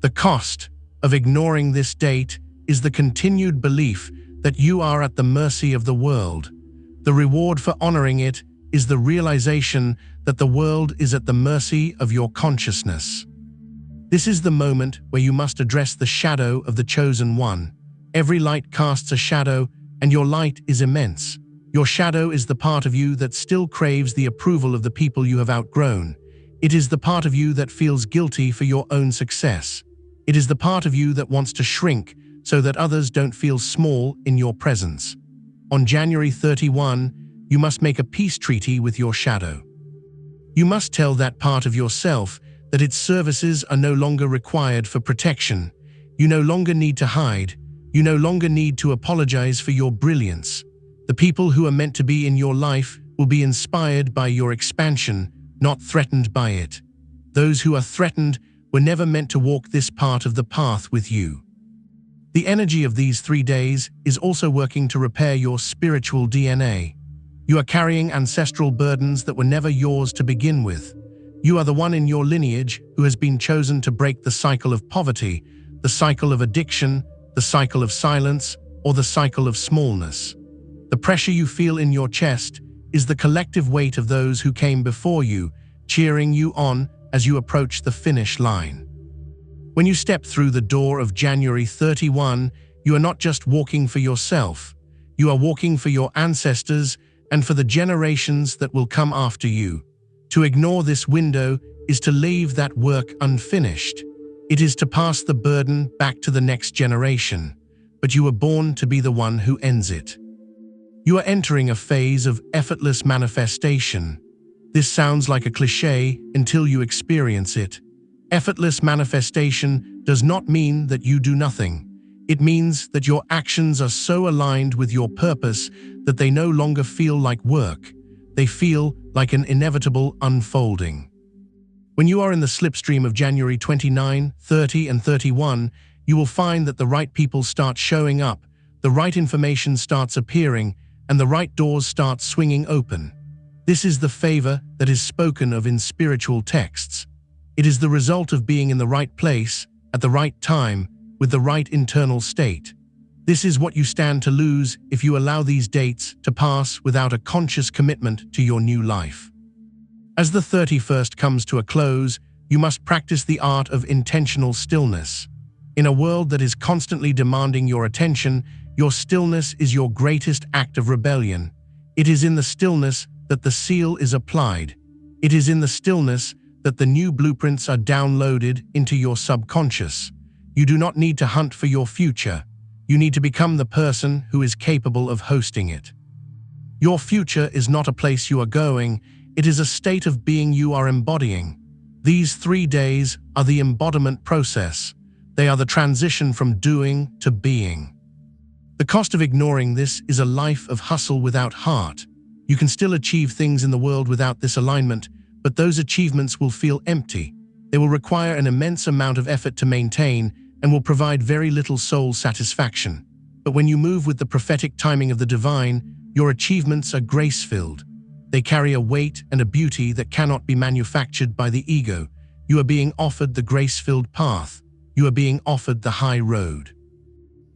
The cost of ignoring this date is the continued belief that you are at the mercy of the world. The reward for honoring it is the realization that the world is at the mercy of your consciousness. This is the moment where you must address the shadow of the chosen one. Every light casts a shadow, and your light is immense. Your shadow is the part of you that still craves the approval of the people you have outgrown. It is the part of you that feels guilty for your own success. It is the part of you that wants to shrink so that others don't feel small in your presence. On January 31, you must make a peace treaty with your shadow. You must tell that part of yourself that its services are no longer required for protection. You no longer need to hide. You no longer need to apologize for your brilliance. The people who are meant to be in your life will be inspired by your expansion, not threatened by it. Those who are threatened were never meant to walk this part of the path with you. The energy of these 3 days is also working to repair your spiritual DNA. You are carrying ancestral burdens that were never yours to begin with. You are the one in your lineage who has been chosen to break the cycle of poverty, the cycle of addiction, the cycle of silence, or the cycle of smallness. The pressure you feel in your chest is the collective weight of those who came before you, cheering you on as you approach the finish line. When you step through the door of January 31, you are not just walking for yourself. You are walking for your ancestors and for the generations that will come after you. To ignore this window is to leave that work unfinished. It is to pass the burden back to the next generation, but you were born to be the one who ends it. You are entering a phase of effortless manifestation. This sounds like a cliché until you experience it. Effortless manifestation does not mean that you do nothing. It means that your actions are so aligned with your purpose that they no longer feel like work. They feel like an inevitable unfolding. When you are in the slipstream of January 29, 30, and 31, you will find that the right people start showing up, the right information starts appearing, and the right doors start swinging open. This is the favor that is spoken of in spiritual texts. It is the result of being in the right place, at the right time, with the right internal state. This is what you stand to lose if you allow these dates to pass without a conscious commitment to your new life. As the 31st comes to a close, you must practice the art of intentional stillness. In a world that is constantly demanding your attention, your stillness is your greatest act of rebellion. It is in the stillness that the seal is applied. It is in the stillness that the new blueprints are downloaded into your subconscious. You do not need to hunt for your future. You need to become the person who is capable of hosting it. Your future is not a place you are going, it is a state of being you are embodying. These 3 days are the embodiment process. They are the transition from doing to being. The cost of ignoring this is a life of hustle without heart. You can still achieve things in the world without this alignment, but those achievements will feel empty. They will require an immense amount of effort to maintain and will provide very little soul satisfaction. But when you move with the prophetic timing of the divine, your achievements are grace-filled. They carry a weight and a beauty that cannot be manufactured by the ego. You are being offered the grace-filled path. You are being offered the high road.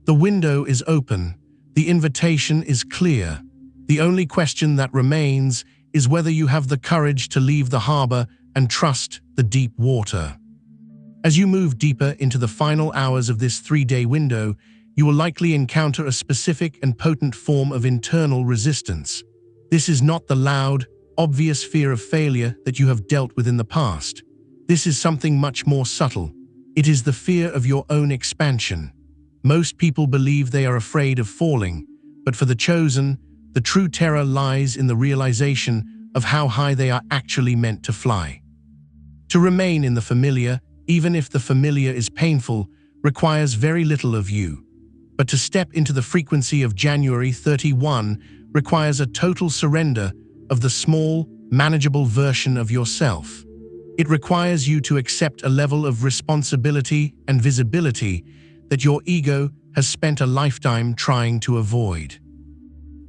The window is open. The invitation is clear. The only question that remains is whether you have the courage to leave the harbor and trust the deep water. As you move deeper into the final hours of this 3-day window, you will likely encounter a specific and potent form of internal resistance. This is not the loud, obvious fear of failure that you have dealt with in the past. This is something much more subtle. It is the fear of your own expansion. Most people believe they are afraid of falling, but for the chosen, the true terror lies in the realization of how high they are actually meant to fly. To remain in the familiar, even if the familiar is painful, requires very little of you. But to step into the frequency of January 31 requires a total surrender of the small, manageable version of yourself. It requires you to accept a level of responsibility and visibility that your ego has spent a lifetime trying to avoid.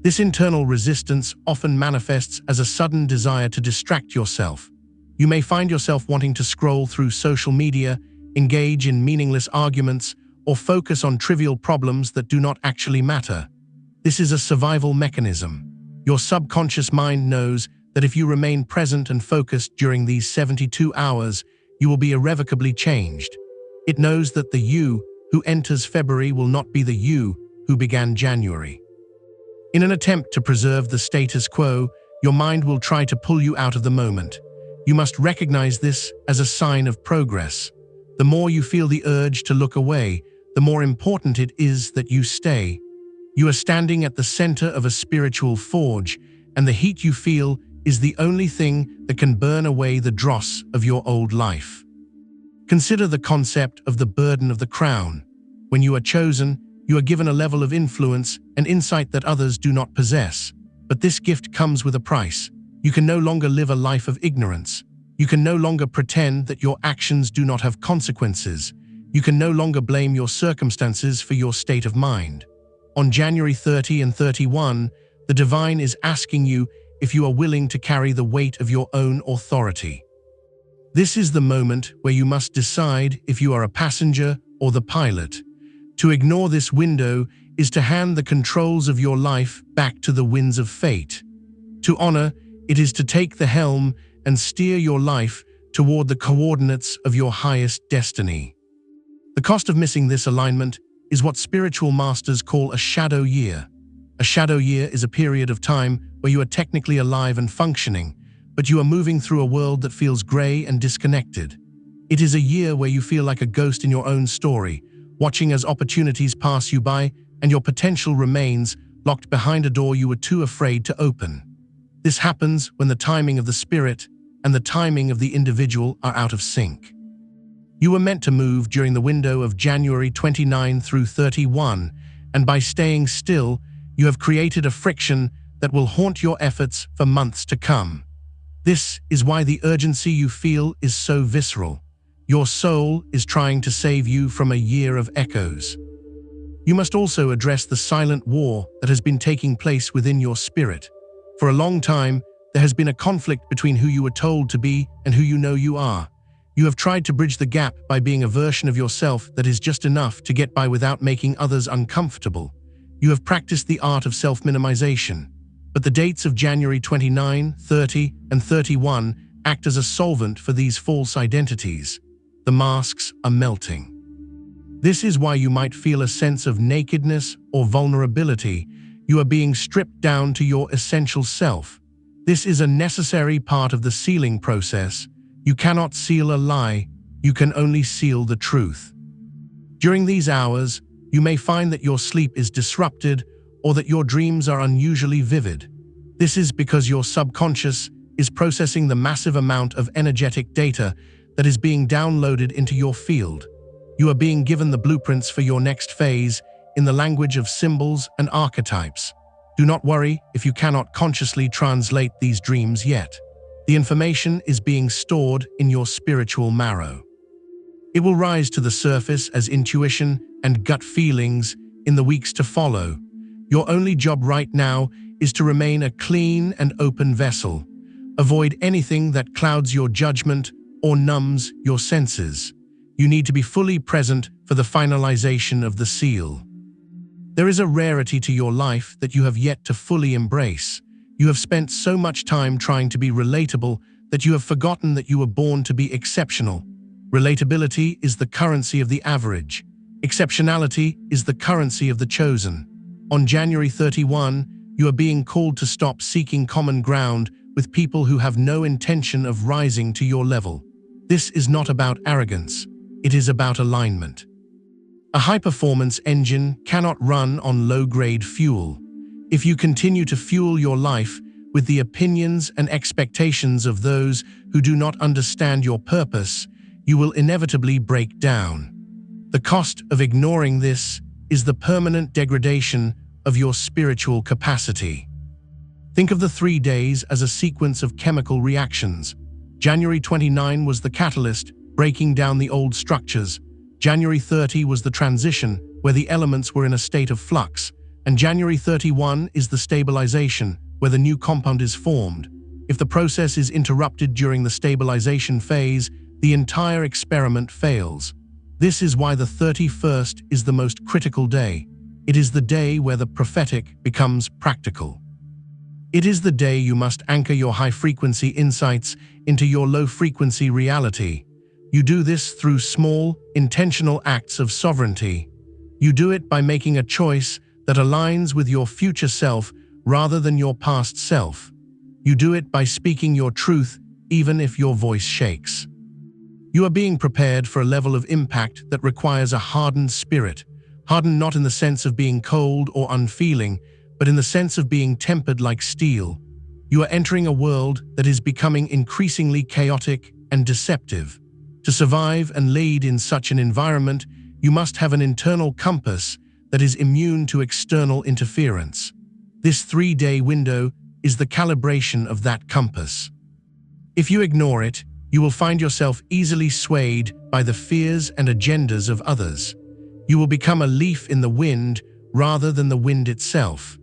This internal resistance often manifests as a sudden desire to distract yourself. You may find yourself wanting to scroll through social media, engage in meaningless arguments, or focus on trivial problems that do not actually matter. This is a survival mechanism. Your subconscious mind knows that if you remain present and focused during these 72 hours, you will be irrevocably changed. It knows that the you who enters February will not be the you who began January. In an attempt to preserve the status quo, your mind will try to pull you out of the moment. You must recognize this as a sign of progress. The more you feel the urge to look away, the more important it is that you stay. You are standing at the center of a spiritual forge, and the heat you feel is the only thing that can burn away the dross of your old life. Consider the concept of the burden of the crown. When you are chosen, you are given a level of influence and insight that others do not possess. But this gift comes with a price. You can no longer live a life of ignorance. You can no longer pretend that your actions do not have consequences. You can no longer blame your circumstances for your state of mind. On January 30 and 31, the divine is asking you if you are willing to carry the weight of your own authority. This is the moment where you must decide if you are a passenger or the pilot. To ignore this window is to hand the controls of your life back to the winds of fate. To honor, it is to take the helm and steer your life toward the coordinates of your highest destiny. The cost of missing this alignment is what spiritual masters call a shadow year. A shadow year is a period of time where you are technically alive and functioning, but you are moving through a world that feels grey and disconnected. It is a year where you feel like a ghost in your own story, watching as opportunities pass you by and your potential remains locked behind a door you were too afraid to open. This happens when the timing of the spirit and the timing of the individual are out of sync. You were meant to move during the window of January 29 through 31, and by staying still, you have created a friction that will haunt your efforts for months to come. This is why the urgency you feel is so visceral. Your soul is trying to save you from a year of echoes. You must also address the silent war that has been taking place within your spirit. For a long time, there has been a conflict between who you were told to be and who you know you are. You have tried to bridge the gap by being a version of yourself that is just enough to get by without making others uncomfortable. You have practiced the art of self-minimization. But the dates of January 29, 30, and 31 act as a solvent for these false identities. The masks are melting. This is why you might feel a sense of nakedness or vulnerability. You are being stripped down to your essential self. This is a necessary part of the sealing process. You cannot seal a lie, you can only seal the truth. During these hours, you may find that your sleep is disrupted or that your dreams are unusually vivid. This is because your subconscious is processing the massive amount of energetic data that is being downloaded into your field. You are being given the blueprints for your next phase in the language of symbols and archetypes. Do not worry if you cannot consciously translate these dreams yet. The information is being stored in your spiritual marrow. It will rise to the surface as intuition and gut feelings in the weeks to follow. Your only job right now is to remain a clean and open vessel. Avoid anything that clouds your judgment or numbs your senses. You need to be fully present for the finalization of the seal. There is a rarity to your life that you have yet to fully embrace. You have spent so much time trying to be relatable that you have forgotten that you were born to be exceptional. Relatability is the currency of the average. Exceptionality is the currency of the chosen. On January 31, you are being called to stop seeking common ground with people who have no intention of rising to your level. This is not about arrogance. It is about alignment. A high-performance engine cannot run on low-grade fuel. If you continue to fuel your life with the opinions and expectations of those who do not understand your purpose, you will inevitably break down. The cost of ignoring this is the permanent degradation of your spiritual capacity. Think of the 3 days as a sequence of chemical reactions. January 29 was the catalyst, breaking down the old structures. January 30 was the transition, where the elements were in a state of flux. And January 31 is the stabilization, where the new compound is formed. If the process is interrupted during the stabilization phase, the entire experiment fails. This is why the 31st is the most critical day. It is the day where the prophetic becomes practical. It is the day you must anchor your high-frequency insights into your low-frequency reality. You do this through small, intentional acts of sovereignty. You do it by making a choice that aligns with your future self rather than your past self. You do it by speaking your truth even if your voice shakes. You are being prepared for a level of impact that requires a hardened spirit. Hardened not in the sense of being cold or unfeeling, but in the sense of being tempered like steel. You are entering a world that is becoming increasingly chaotic and deceptive. To survive and lead in such an environment, you must have an internal compass that is immune to external interference. This 3-day window is the calibration of that compass. If you ignore it, you will find yourself easily swayed by the fears and agendas of others. You will become a leaf in the wind rather than the wind itself.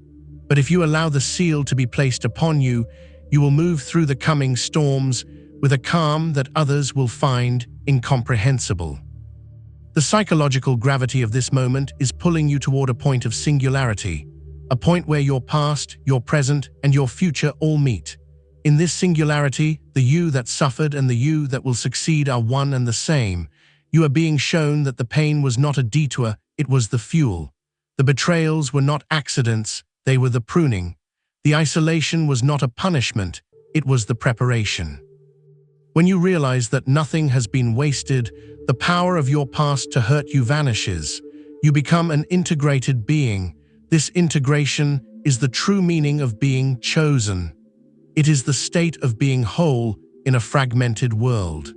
But if you allow the seal to be placed upon you, you will move through the coming storms with a calm that others will find incomprehensible. The psychological gravity of this moment is pulling you toward a point of singularity, a point where your past, your present, and your future all meet. In this singularity, the you that suffered and the you that will succeed are one and the same. You are being shown that the pain was not a detour, it was the fuel. The betrayals were not accidents, They were the pruning. The isolation was not a punishment, it was the preparation. When you realize that nothing has been wasted, the power of your past to hurt you vanishes. You become an integrated being. This integration is the true meaning of being chosen. It is the state of being whole in a fragmented world.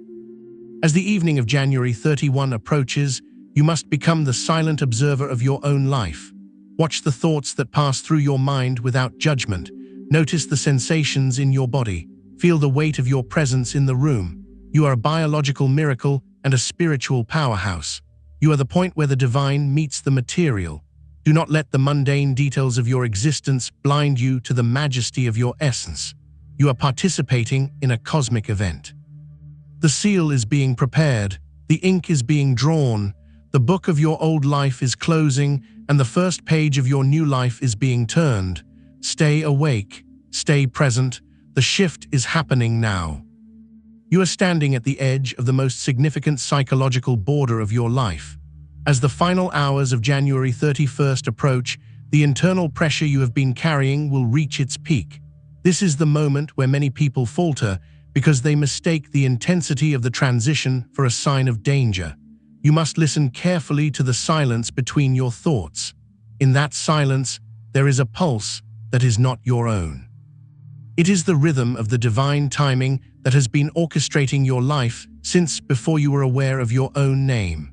As the evening of January 31 approaches, you must become the silent observer of your own life. Watch the thoughts that pass through your mind without judgment. Notice the sensations in your body. Feel the weight of your presence in the room. You are a biological miracle and a spiritual powerhouse. You are the point where the divine meets the material. Do not let the mundane details of your existence blind you to the majesty of your essence. You are participating in a cosmic event. The seal is being prepared. The ink is being drawn. The book of your old life is closing, and the first page of your new life is being turned. Stay awake. Stay present. The shift is happening now. You are standing at the edge of the most significant psychological border of your life. As the final hours of January 31st approach, the internal pressure you have been carrying will reach its peak. This is the moment where many people falter because they mistake the intensity of the transition for a sign of danger. You must listen carefully to the silence between your thoughts. In that silence, there is a pulse that is not your own. It is the rhythm of the divine timing that has been orchestrating your life since before you were aware of your own name.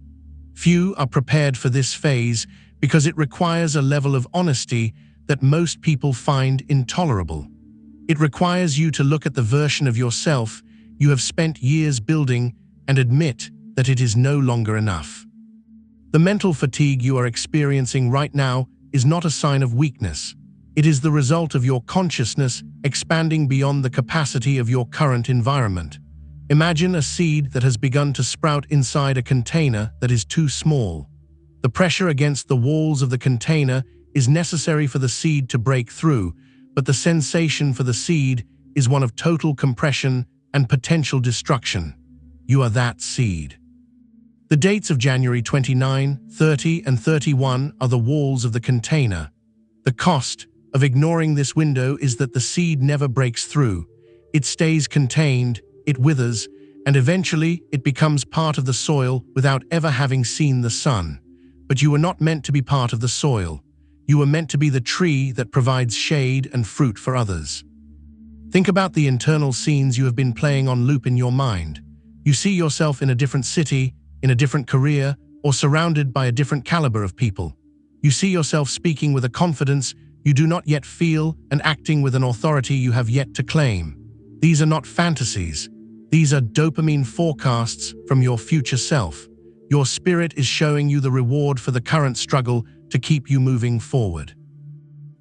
Few are prepared for this phase because it requires a level of honesty that most people find intolerable. It requires you to look at the version of yourself you have spent years building and admit that it is no longer enough. The mental fatigue you are experiencing right now is not a sign of weakness. It is the result of your consciousness expanding beyond the capacity of your current environment. Imagine a seed that has begun to sprout inside a container that is too small. The pressure against the walls of the container is necessary for the seed to break through, but the sensation for the seed is one of total compression and potential destruction. You are that seed. The dates of January 29, 30, and 31 are the walls of the container. The cost of ignoring this window is that the seed never breaks through. It stays contained, it withers, and eventually it becomes part of the soil without ever having seen the sun. But you were not meant to be part of the soil. You were meant to be the tree that provides shade and fruit for others. Think about the internal scenes you have been playing on loop in your mind. You see yourself in a different city, in a different career, or surrounded by a different caliber of people. You see yourself speaking with a confidence you do not yet feel and acting with an authority you have yet to claim. These are not fantasies. These are dopamine forecasts from your future self. Your spirit is showing you the reward for the current struggle to keep you moving forward.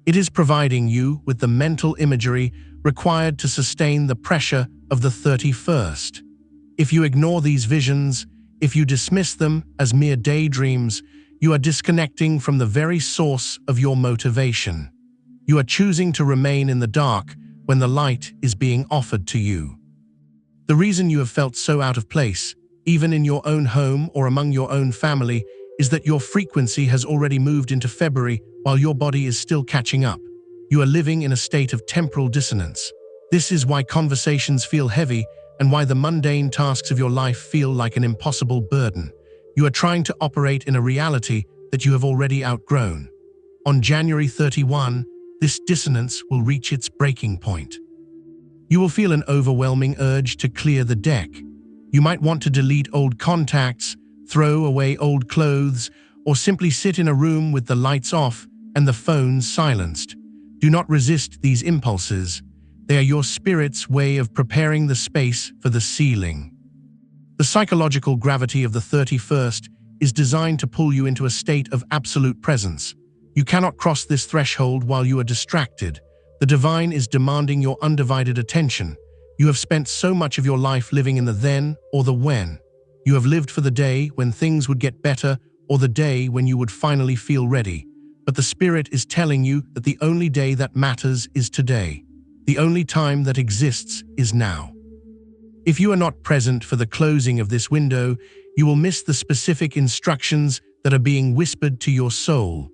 It is providing you with the mental imagery required to sustain the pressure of the 31st. If you ignore these visions, if you dismiss them as mere daydreams, you are disconnecting from the very source of your motivation. You are choosing to remain in the dark when the light is being offered to you. The reason you have felt so out of place, even in your own home or among your own family, is that your frequency has already moved into February while your body is still catching up. You are living in a state of temporal dissonance. This is why conversations feel heavy and why the mundane tasks of your life feel like an impossible burden. You are trying to operate in a reality that you have already outgrown. On January 31, this dissonance will reach its breaking point. You will feel an overwhelming urge to clear the deck. You might want to delete old contacts, throw away old clothes, or simply sit in a room with the lights off and the phones silenced. Do not resist these impulses. They are your spirit's way of preparing the space for the sealing. The psychological gravity of the 31st is designed to pull you into a state of absolute presence. You cannot cross this threshold while you are distracted. The divine is demanding your undivided attention. You have spent so much of your life living in the then or the when. You have lived for the day when things would get better or the day when you would finally feel ready. But the Spirit is telling you that the only day that matters is today. The only time that exists is now. If you are not present for the closing of this window, you will miss the specific instructions that are being whispered to your soul.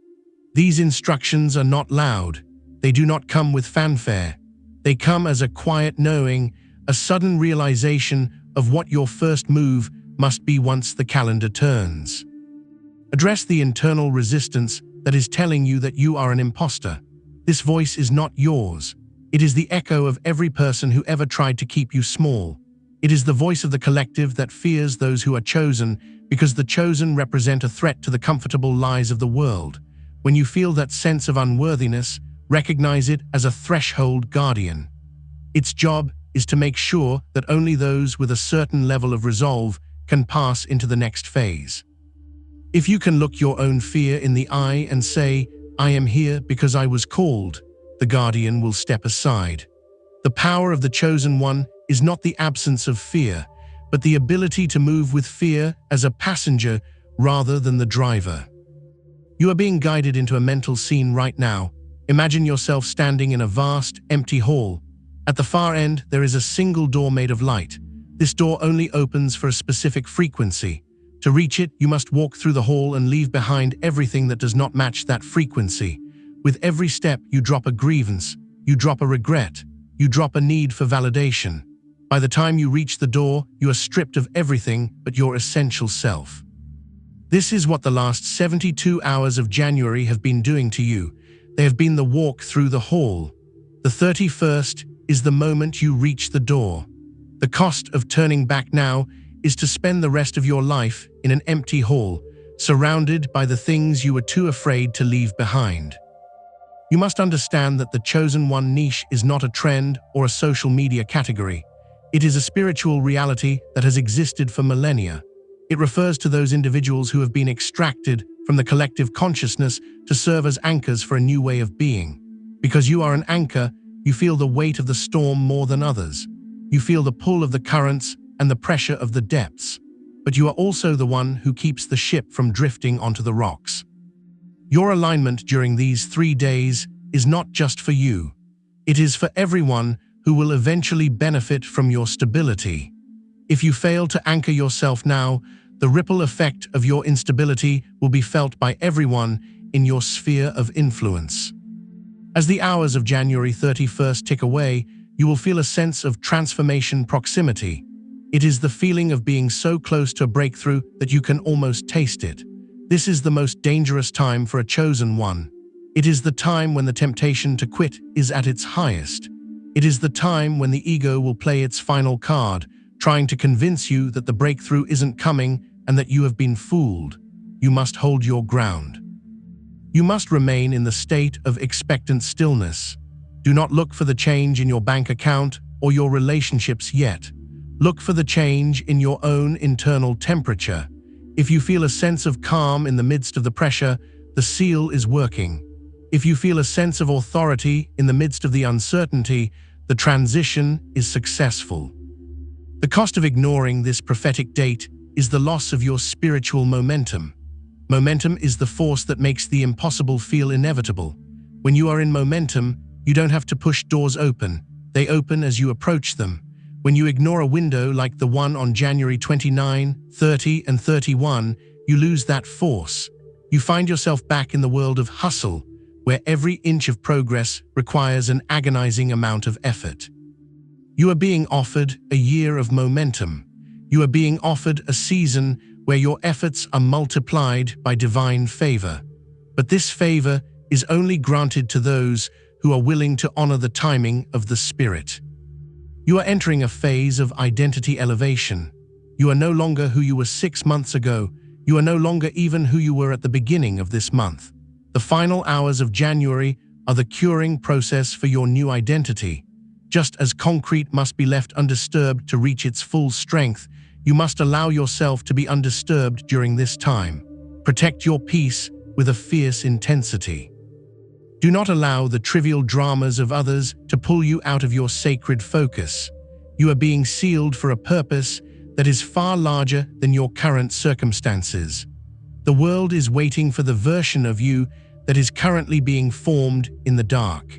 These instructions are not loud. They do not come with fanfare. They come as a quiet knowing, a sudden realization of what your first move must be once the calendar turns. Address the internal resistance that is telling you that you are an imposter. This voice is not yours. It is the echo of every person who ever tried to keep you small. It is the voice of the collective that fears those who are chosen, because the chosen represent a threat to the comfortable lies of the world. When you feel that sense of unworthiness, recognize it as a threshold guardian. Its job is to make sure that only those with a certain level of resolve can pass into the next phase. If you can look your own fear in the eye and say, "I am here because I was called," the guardian will step aside. The power of the chosen one is not the absence of fear, but the ability to move with fear as a passenger rather than the driver. You are being guided into a mental scene right now. Imagine yourself standing in a vast, empty hall. At the far end, there is a single door made of light. This door only opens for a specific frequency. To reach it, you must walk through the hall and leave behind everything that does not match that frequency. With every step, you drop a grievance, you drop a regret, you drop a need for validation. By the time you reach the door, you are stripped of everything but your essential self. This is what the last 72 hours of January have been doing to you. They have been the walk through the hall. The 31st is the moment you reach the door. The cost of turning back now is to spend the rest of your life in an empty hall, surrounded by the things you were too afraid to leave behind. You must understand that the chosen one niche is not a trend or a social media category. It is a spiritual reality that has existed for millennia. It refers to those individuals who have been extracted from the collective consciousness to serve as anchors for a new way of being. Because you are an anchor, you feel the weight of the storm more than others. You feel the pull of the currents and the pressure of the depths. But you are also the one who keeps the ship from drifting onto the rocks. Your alignment during these 3 days is not just for you. It is for everyone who will eventually benefit from your stability. If you fail to anchor yourself now, the ripple effect of your instability will be felt by everyone in your sphere of influence. As the hours of January 31st tick away, you will feel a sense of transformation proximity. It is the feeling of being so close to a breakthrough that you can almost taste it. This is the most dangerous time for a chosen one. It is the time when the temptation to quit is at its highest. It is the time when the ego will play its final card, trying to convince you that the breakthrough isn't coming and that you have been fooled. You must hold your ground. You must remain in the state of expectant stillness. Do not look for the change in your bank account or your relationships yet. Look for the change in your own internal temperature. If you feel a sense of calm in the midst of the pressure, the seal is working. If you feel a sense of authority in the midst of the uncertainty, the transition is successful. The cost of ignoring this prophetic date is the loss of your spiritual momentum. Momentum is the force that makes the impossible feel inevitable. When you are in momentum, you don't have to push doors open. They open as you approach them. When you ignore a window like the one on January 29, 30, and 31, you lose that force. You find yourself back in the world of hustle, where every inch of progress requires an agonizing amount of effort. You are being offered a year of momentum. You are being offered a season where your efforts are multiplied by divine favor. But this favor is only granted to those who are willing to honor the timing of the Spirit. You are entering a phase of identity elevation. You are no longer who you were 6 months ago. You are no longer even who you were at the beginning of this month. The final hours of January are the curing process for your new identity. Just as concrete must be left undisturbed to reach its full strength, you must allow yourself to be undisturbed during this time. Protect your peace with a fierce intensity. Do not allow the trivial dramas of others to pull you out of your sacred focus. You are being sealed for a purpose that is far larger than your current circumstances. The world is waiting for the version of you that is currently being formed in the dark.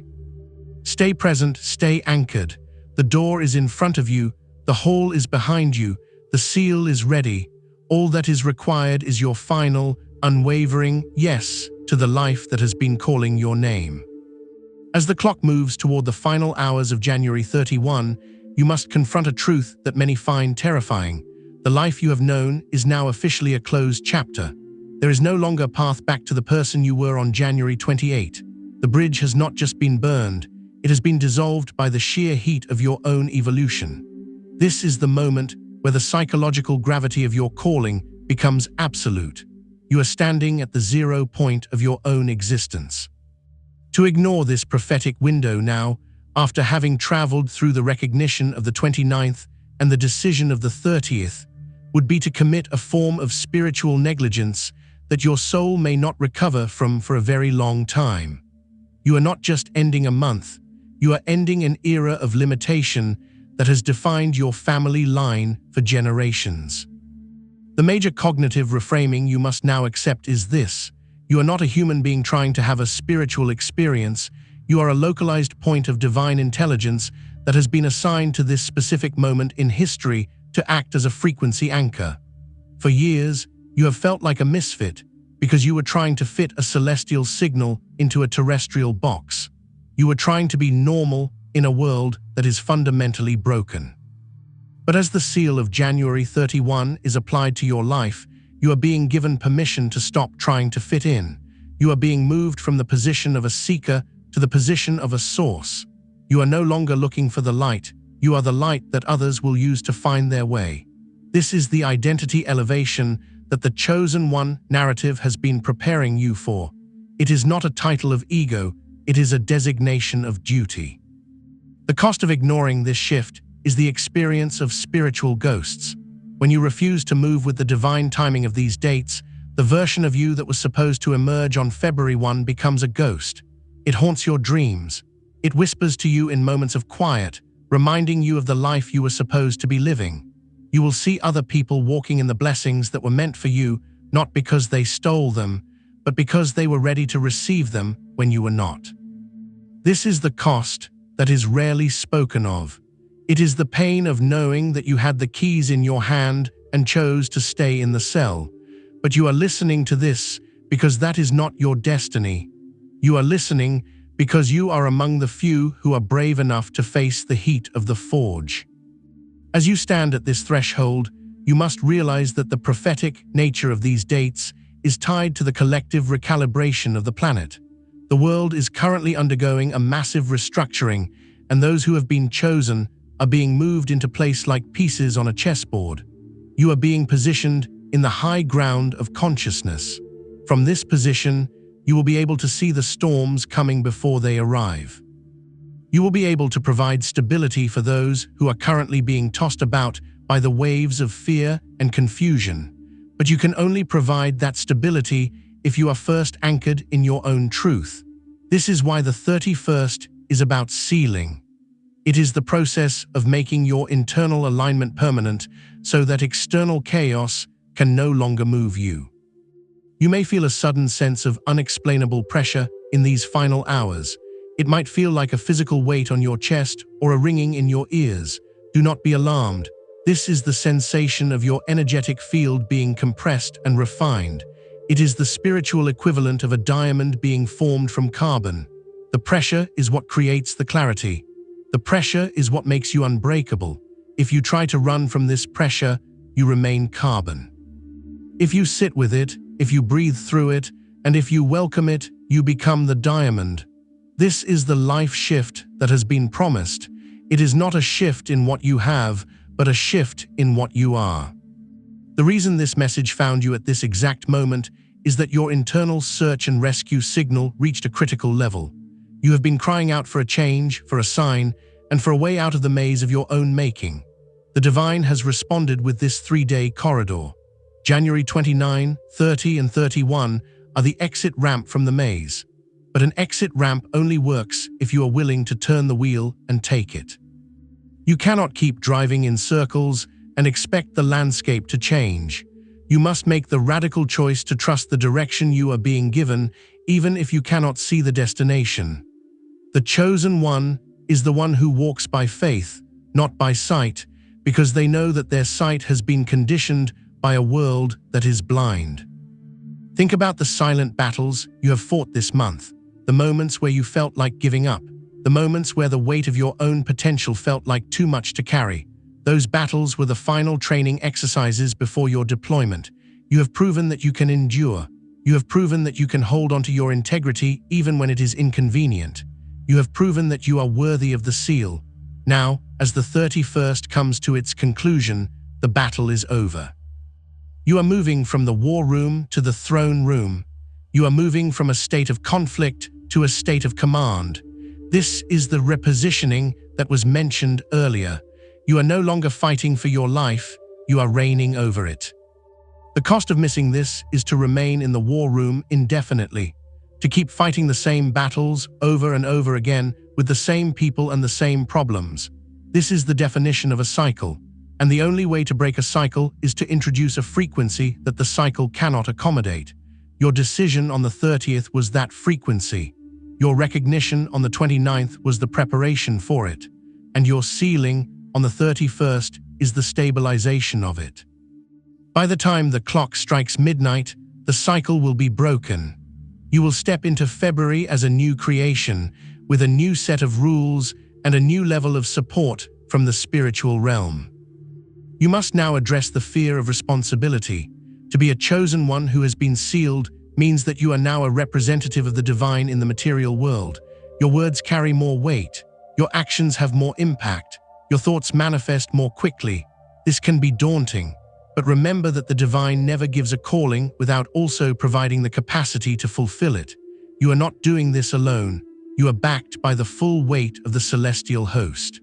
Stay present, stay anchored. The door is in front of you, the hall is behind you, the seal is ready. All that is required is your final, unwavering yes to the life that has been calling your name. As the clock moves toward the final hours of January 31, you must confront a truth that many find terrifying. The life you have known is now officially a closed chapter. There is no longer a path back to the person you were on January 28. The bridge has not just been burned, it has been dissolved by the sheer heat of your own evolution. This is the moment where the psychological gravity of your calling becomes absolute. You are standing at the 0 point of your own existence. To ignore this prophetic window now, after having traveled through the recognition of the 29th and the decision of the 30th, would be to commit a form of spiritual negligence that your soul may not recover from for a very long time. You are not just ending a month, you are ending an era of limitation that has defined your family line for generations. The major cognitive reframing you must now accept is this: you are not a human being trying to have a spiritual experience, you are a localized point of divine intelligence that has been assigned to this specific moment in history to act as a frequency anchor. For years, you have felt like a misfit because you were trying to fit a celestial signal into a terrestrial box. You were trying to be normal in a world that is fundamentally broken. But as the seal of January 31 is applied to your life, you are being given permission to stop trying to fit in. You are being moved from the position of a seeker to the position of a source. You are no longer looking for the light, you are the light that others will use to find their way. This is the identity elevation that the chosen one narrative has been preparing you for. It is not a title of ego, it is a designation of duty. The cost of ignoring this shift is the experience of spiritual ghosts. When you refuse to move with the divine timing of these dates, the version of you that was supposed to emerge on February 1 becomes a ghost. It haunts your dreams. It whispers to you in moments of quiet, reminding you of the life you were supposed to be living. You will see other people walking in the blessings that were meant for you, not because they stole them, but because they were ready to receive them when you were not. This is the cost that is rarely spoken of. It is the pain of knowing that you had the keys in your hand and chose to stay in the cell. But you are listening to this because that is not your destiny. You are listening because you are among the few who are brave enough to face the heat of the forge. As you stand at this threshold, you must realize that the prophetic nature of these dates is tied to the collective recalibration of the planet. The world is currently undergoing a massive restructuring, and those who have been chosen are being moved into place like pieces on a chessboard. You are being positioned in the high ground of consciousness. From this position, you will be able to see the storms coming before they arrive. You will be able to provide stability for those who are currently being tossed about by the waves of fear and confusion. But you can only provide that stability if you are first anchored in your own truth. This is why the 31st is about sealing. It is the process of making your internal alignment permanent so that external chaos can no longer move you. You may feel a sudden sense of unexplainable pressure in these final hours. It might feel like a physical weight on your chest or a ringing in your ears. Do not be alarmed. This is the sensation of your energetic field being compressed and refined. It is the spiritual equivalent of a diamond being formed from carbon. The pressure is what creates the clarity. The pressure is what makes you unbreakable. If you try to run from this pressure, you remain carbon. If you sit with it, if you breathe through it, and if you welcome it, you become the diamond. This is the life shift that has been promised. It is not a shift in what you have, but a shift in what you are. The reason this message found you at this exact moment is that your internal search and rescue signal reached a critical level. You have been crying out for a change, for a sign, and for a way out of the maze of your own making. The divine has responded with this 3-day corridor. January 29, 30, and 31 are the exit ramp from the maze. But an exit ramp only works if you are willing to turn the wheel and take it. You cannot keep driving in circles and expect the landscape to change. You must make the radical choice to trust the direction you are being given, even if you cannot see the destination. The chosen one is the one who walks by faith, not by sight, because they know that their sight has been conditioned by a world that is blind. Think about the silent battles you have fought this month, the the moments where you felt like giving up, the moments where the weight of your own potential felt like too much to carry. Those battles were the final training exercises before your deployment. You have proven that you can endure. You have proven that you can hold onto your integrity even when it is inconvenient. You have proven that you are worthy of the seal. Now, as the 31st comes to its conclusion, the battle is over. You are moving from the war room to the throne room. You are moving from a state of conflict to a state of command. This is the repositioning that was mentioned earlier. You are no longer fighting for your life, you are reigning over it. The cost of missing this is to remain in the war room indefinitely, to keep fighting the same battles over and over again with the same people and the same problems. This is the definition of a cycle, and the only way to break a cycle is to introduce a frequency that the cycle cannot accommodate. Your decision on the 30th was that frequency. Your recognition on the 29th was the preparation for it, and your sealing on the 31st is the stabilization of it. By the time the clock strikes midnight, the cycle will be broken. You will step into February as a new creation, with a new set of rules and a new level of support from the spiritual realm. You must now address the fear of responsibility. To be a chosen one who has been sealed means that you are now a representative of the divine in the material world. Your words carry more weight. Your actions have more impact. Your thoughts manifest more quickly. This can be daunting, but remember that the divine never gives a calling without also providing the capacity to fulfill it. You are not doing this alone. You are backed by the full weight of the celestial host.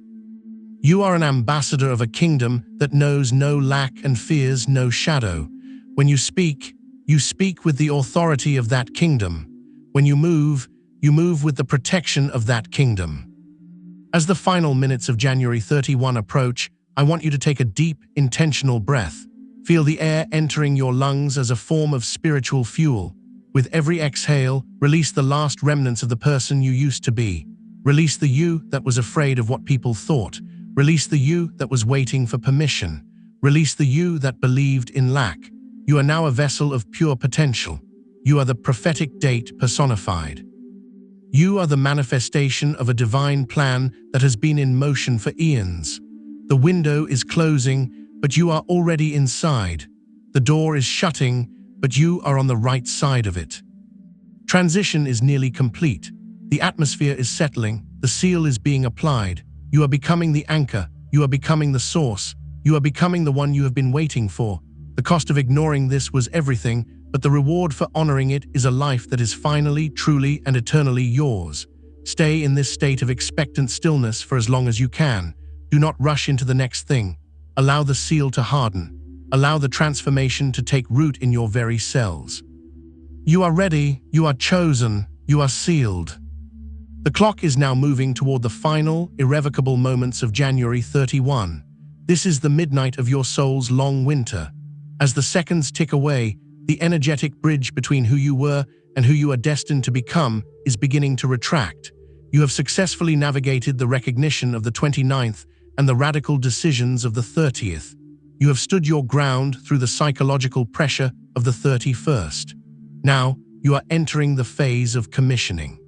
You are an ambassador of a kingdom that knows no lack and fears no shadow. When you speak with the authority of that kingdom. When you move with the protection of that kingdom. As the final minutes of January 31 approach, I want you to take a deep, intentional breath. Feel the air entering your lungs as a form of spiritual fuel. With every exhale, release the last remnants of the person you used to be. Release the you that was afraid of what people thought. Release the you that was waiting for permission. Release the you that believed in lack. You are now a vessel of pure potential. You are the prophetic date personified. You are the manifestation of a divine plan that has been in motion for eons. The window is closing, but you are already inside. The door is shutting, but you are on the right side of it. Transition is nearly complete. The atmosphere is settling. The seal is being applied. You are becoming the anchor. You are becoming the source. You are becoming the one you have been waiting for. The cost of ignoring this was everything, but the reward for honoring it is a life that is finally, truly, and eternally yours. Stay in this state of expectant stillness for as long as you can. Do not rush into the next thing. Allow the seal to harden. Allow the transformation to take root in your very cells. You are ready, you are chosen, you are sealed. The clock is now moving toward the final, irrevocable moments of January 31. This is the midnight of your soul's long winter. As the seconds tick away, the energetic bridge between who you were and who you are destined to become is beginning to retract. You have successfully navigated the recognition of the 29th and the radical decisions of the 30th. You have stood your ground through the psychological pressure of the 31st. Now, you are entering the phase of commissioning.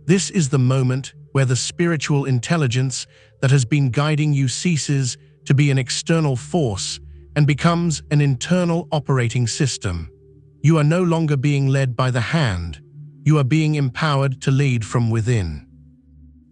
This is the moment where the spiritual intelligence that has been guiding you ceases to be an external force and becomes an internal operating system. You are no longer being led by the hand. You are being empowered to lead from within.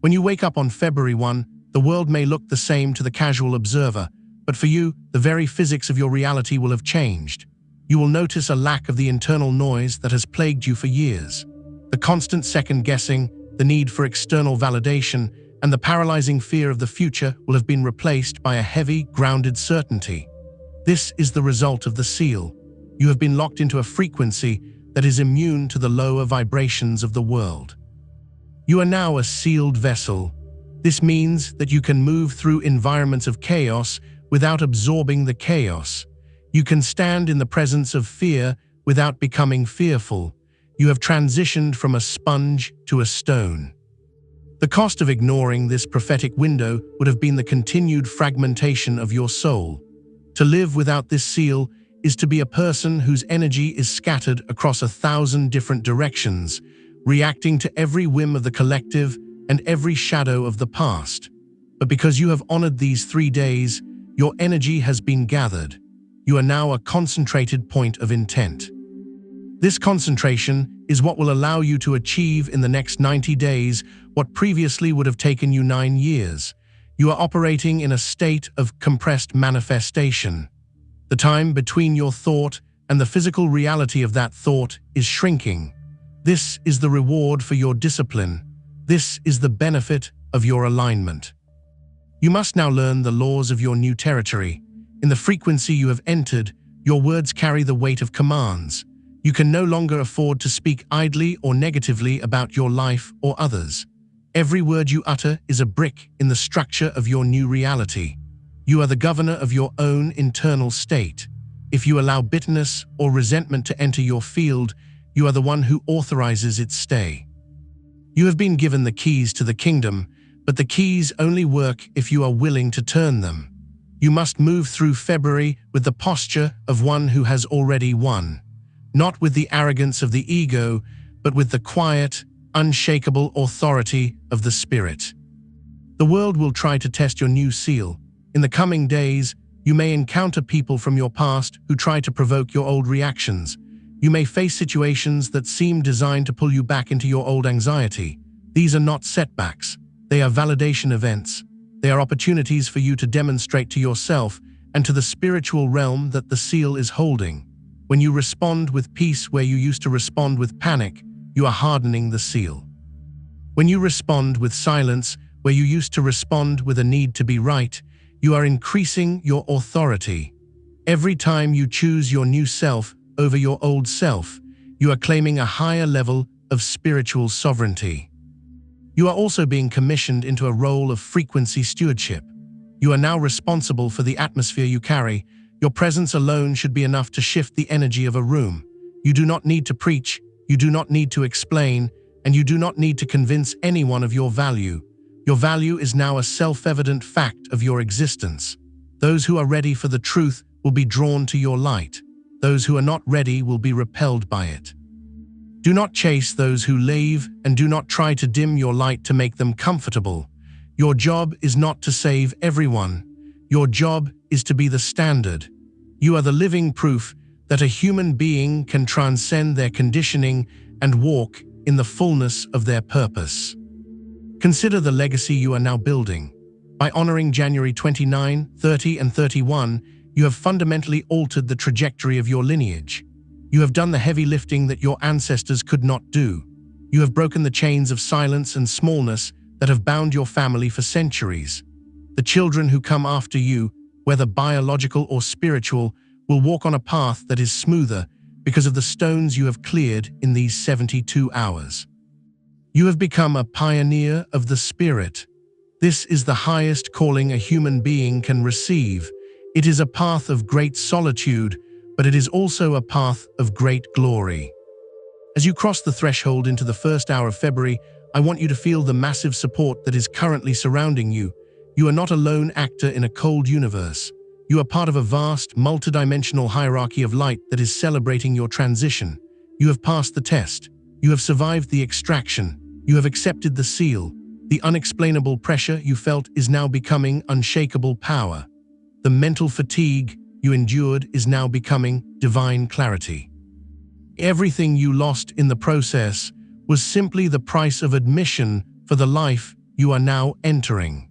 When you wake up on February 1, the world may look the same to the casual observer, but for you, the very physics of your reality will have changed. You will notice a lack of the internal noise that has plagued you for years. The constant second-guessing, the need for external validation, and the paralyzing fear of the future will have been replaced by a heavy, grounded certainty. This is the result of the seal. You have been locked into a frequency that is immune to the lower vibrations of the world. You are now a sealed vessel. This means that you can move through environments of chaos without absorbing the chaos. You can stand in the presence of fear without becoming fearful. You have transitioned from a sponge to a stone. The cost of ignoring this prophetic window would have been the continued fragmentation of your soul. To live without this seal is to be a person whose energy is scattered across 1,000 different directions, reacting to every whim of the collective and every shadow of the past. But because you have honored these 3 days, your energy has been gathered. You are now a concentrated point of intent. This concentration is what will allow you to achieve in the next 90 days what previously would have taken you 9 years. You are operating in a state of compressed manifestation. The time between your thought and the physical reality of that thought is shrinking. This is the reward for your discipline. This is the benefit of your alignment. You must now learn the laws of your new territory. In the frequency you have entered, your words carry the weight of commands. You can no longer afford to speak idly or negatively about your life or others. Every word you utter is a brick in the structure of your new reality. You are the governor of your own internal state. If you allow bitterness or resentment to enter your field, you are the one who authorizes its stay. You have been given the keys to the kingdom, but the keys only work if you are willing to turn them. You must move through February with the posture of one who has already won. Not with the arrogance of the ego, but with the quiet, unshakable authority of the Spirit. The world will try to test your new seal. In the coming days, you may encounter people from your past who try to provoke your old reactions. You may face situations that seem designed to pull you back into your old anxiety. These are not setbacks. They are validation events. They are opportunities for you to demonstrate to yourself and to the spiritual realm that the seal is holding. When you respond with peace where you used to respond with panic, you are hardening the seal. When you respond with silence where you used to respond with a need to be right, you are increasing your authority. Every time you choose your new self over your old self, you are claiming a higher level of spiritual sovereignty. You are also being commissioned into a role of frequency stewardship. You are now responsible for the atmosphere you carry. Your presence alone should be enough to shift the energy of a room. You do not need to preach, you do not need to explain, and you do not need to convince anyone of your value. Your value is now a self-evident fact of your existence. Those who are ready for the truth will be drawn to your light. Those who are not ready will be repelled by it. Do not chase those who leave, and do not try to dim your light to make them comfortable. Your job is not to save everyone. Your job is to be the standard. You are the living proof that a human being can transcend their conditioning and walk in the fullness of their purpose. Consider the legacy you are now building. By honoring January 29, 30, and 31, you have fundamentally altered the trajectory of your lineage. You have done the heavy lifting that your ancestors could not do. You have broken the chains of silence and smallness that have bound your family for centuries. The children who come after you, whether biological or spiritual, will walk on a path that is smoother because of the stones you have cleared in these 72 hours. You have become a pioneer of the Spirit. This is the highest calling a human being can receive. It is a path of great solitude, but it is also a path of great glory. As you cross the threshold into the first hour of February, I want you to feel the massive support that is currently surrounding you. You are not a lone actor in a cold universe. You are part of a vast, multidimensional hierarchy of light that is celebrating your transition. You have passed the test. You have survived the extraction. You have accepted the seal. The unexplainable pressure you felt is now becoming unshakable power. The mental fatigue you endured is now becoming divine clarity. Everything you lost in the process was simply the price of admission for the life you are now entering.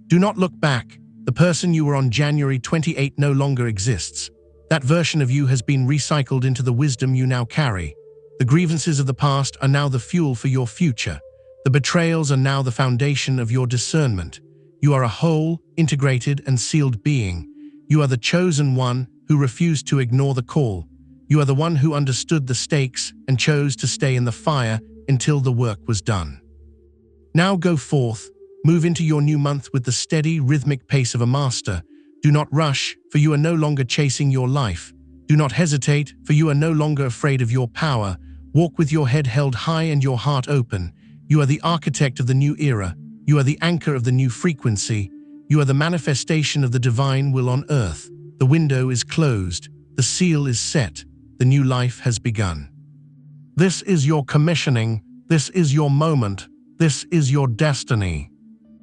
Do not look back. The person you were on January 28 no longer exists. That version of you has been recycled into the wisdom you now carry. The grievances of the past are now the fuel for your future. The betrayals are now the foundation of your discernment. You are a whole, integrated, and sealed being. You are the chosen one who refused to ignore the call. You are the one who understood the stakes and chose to stay in the fire until the work was done. Now go forth, move into your new month with the steady, rhythmic pace of a master. Do not rush, for you are no longer chasing your life. Do not hesitate, for you are no longer afraid of your power. Walk with your head held high and your heart open. You are the architect of the new era. You are the anchor of the new frequency. You are the manifestation of the divine will on earth. The window is closed. The seal is set. The new life has begun. This is your commissioning. This is your moment. This is your destiny.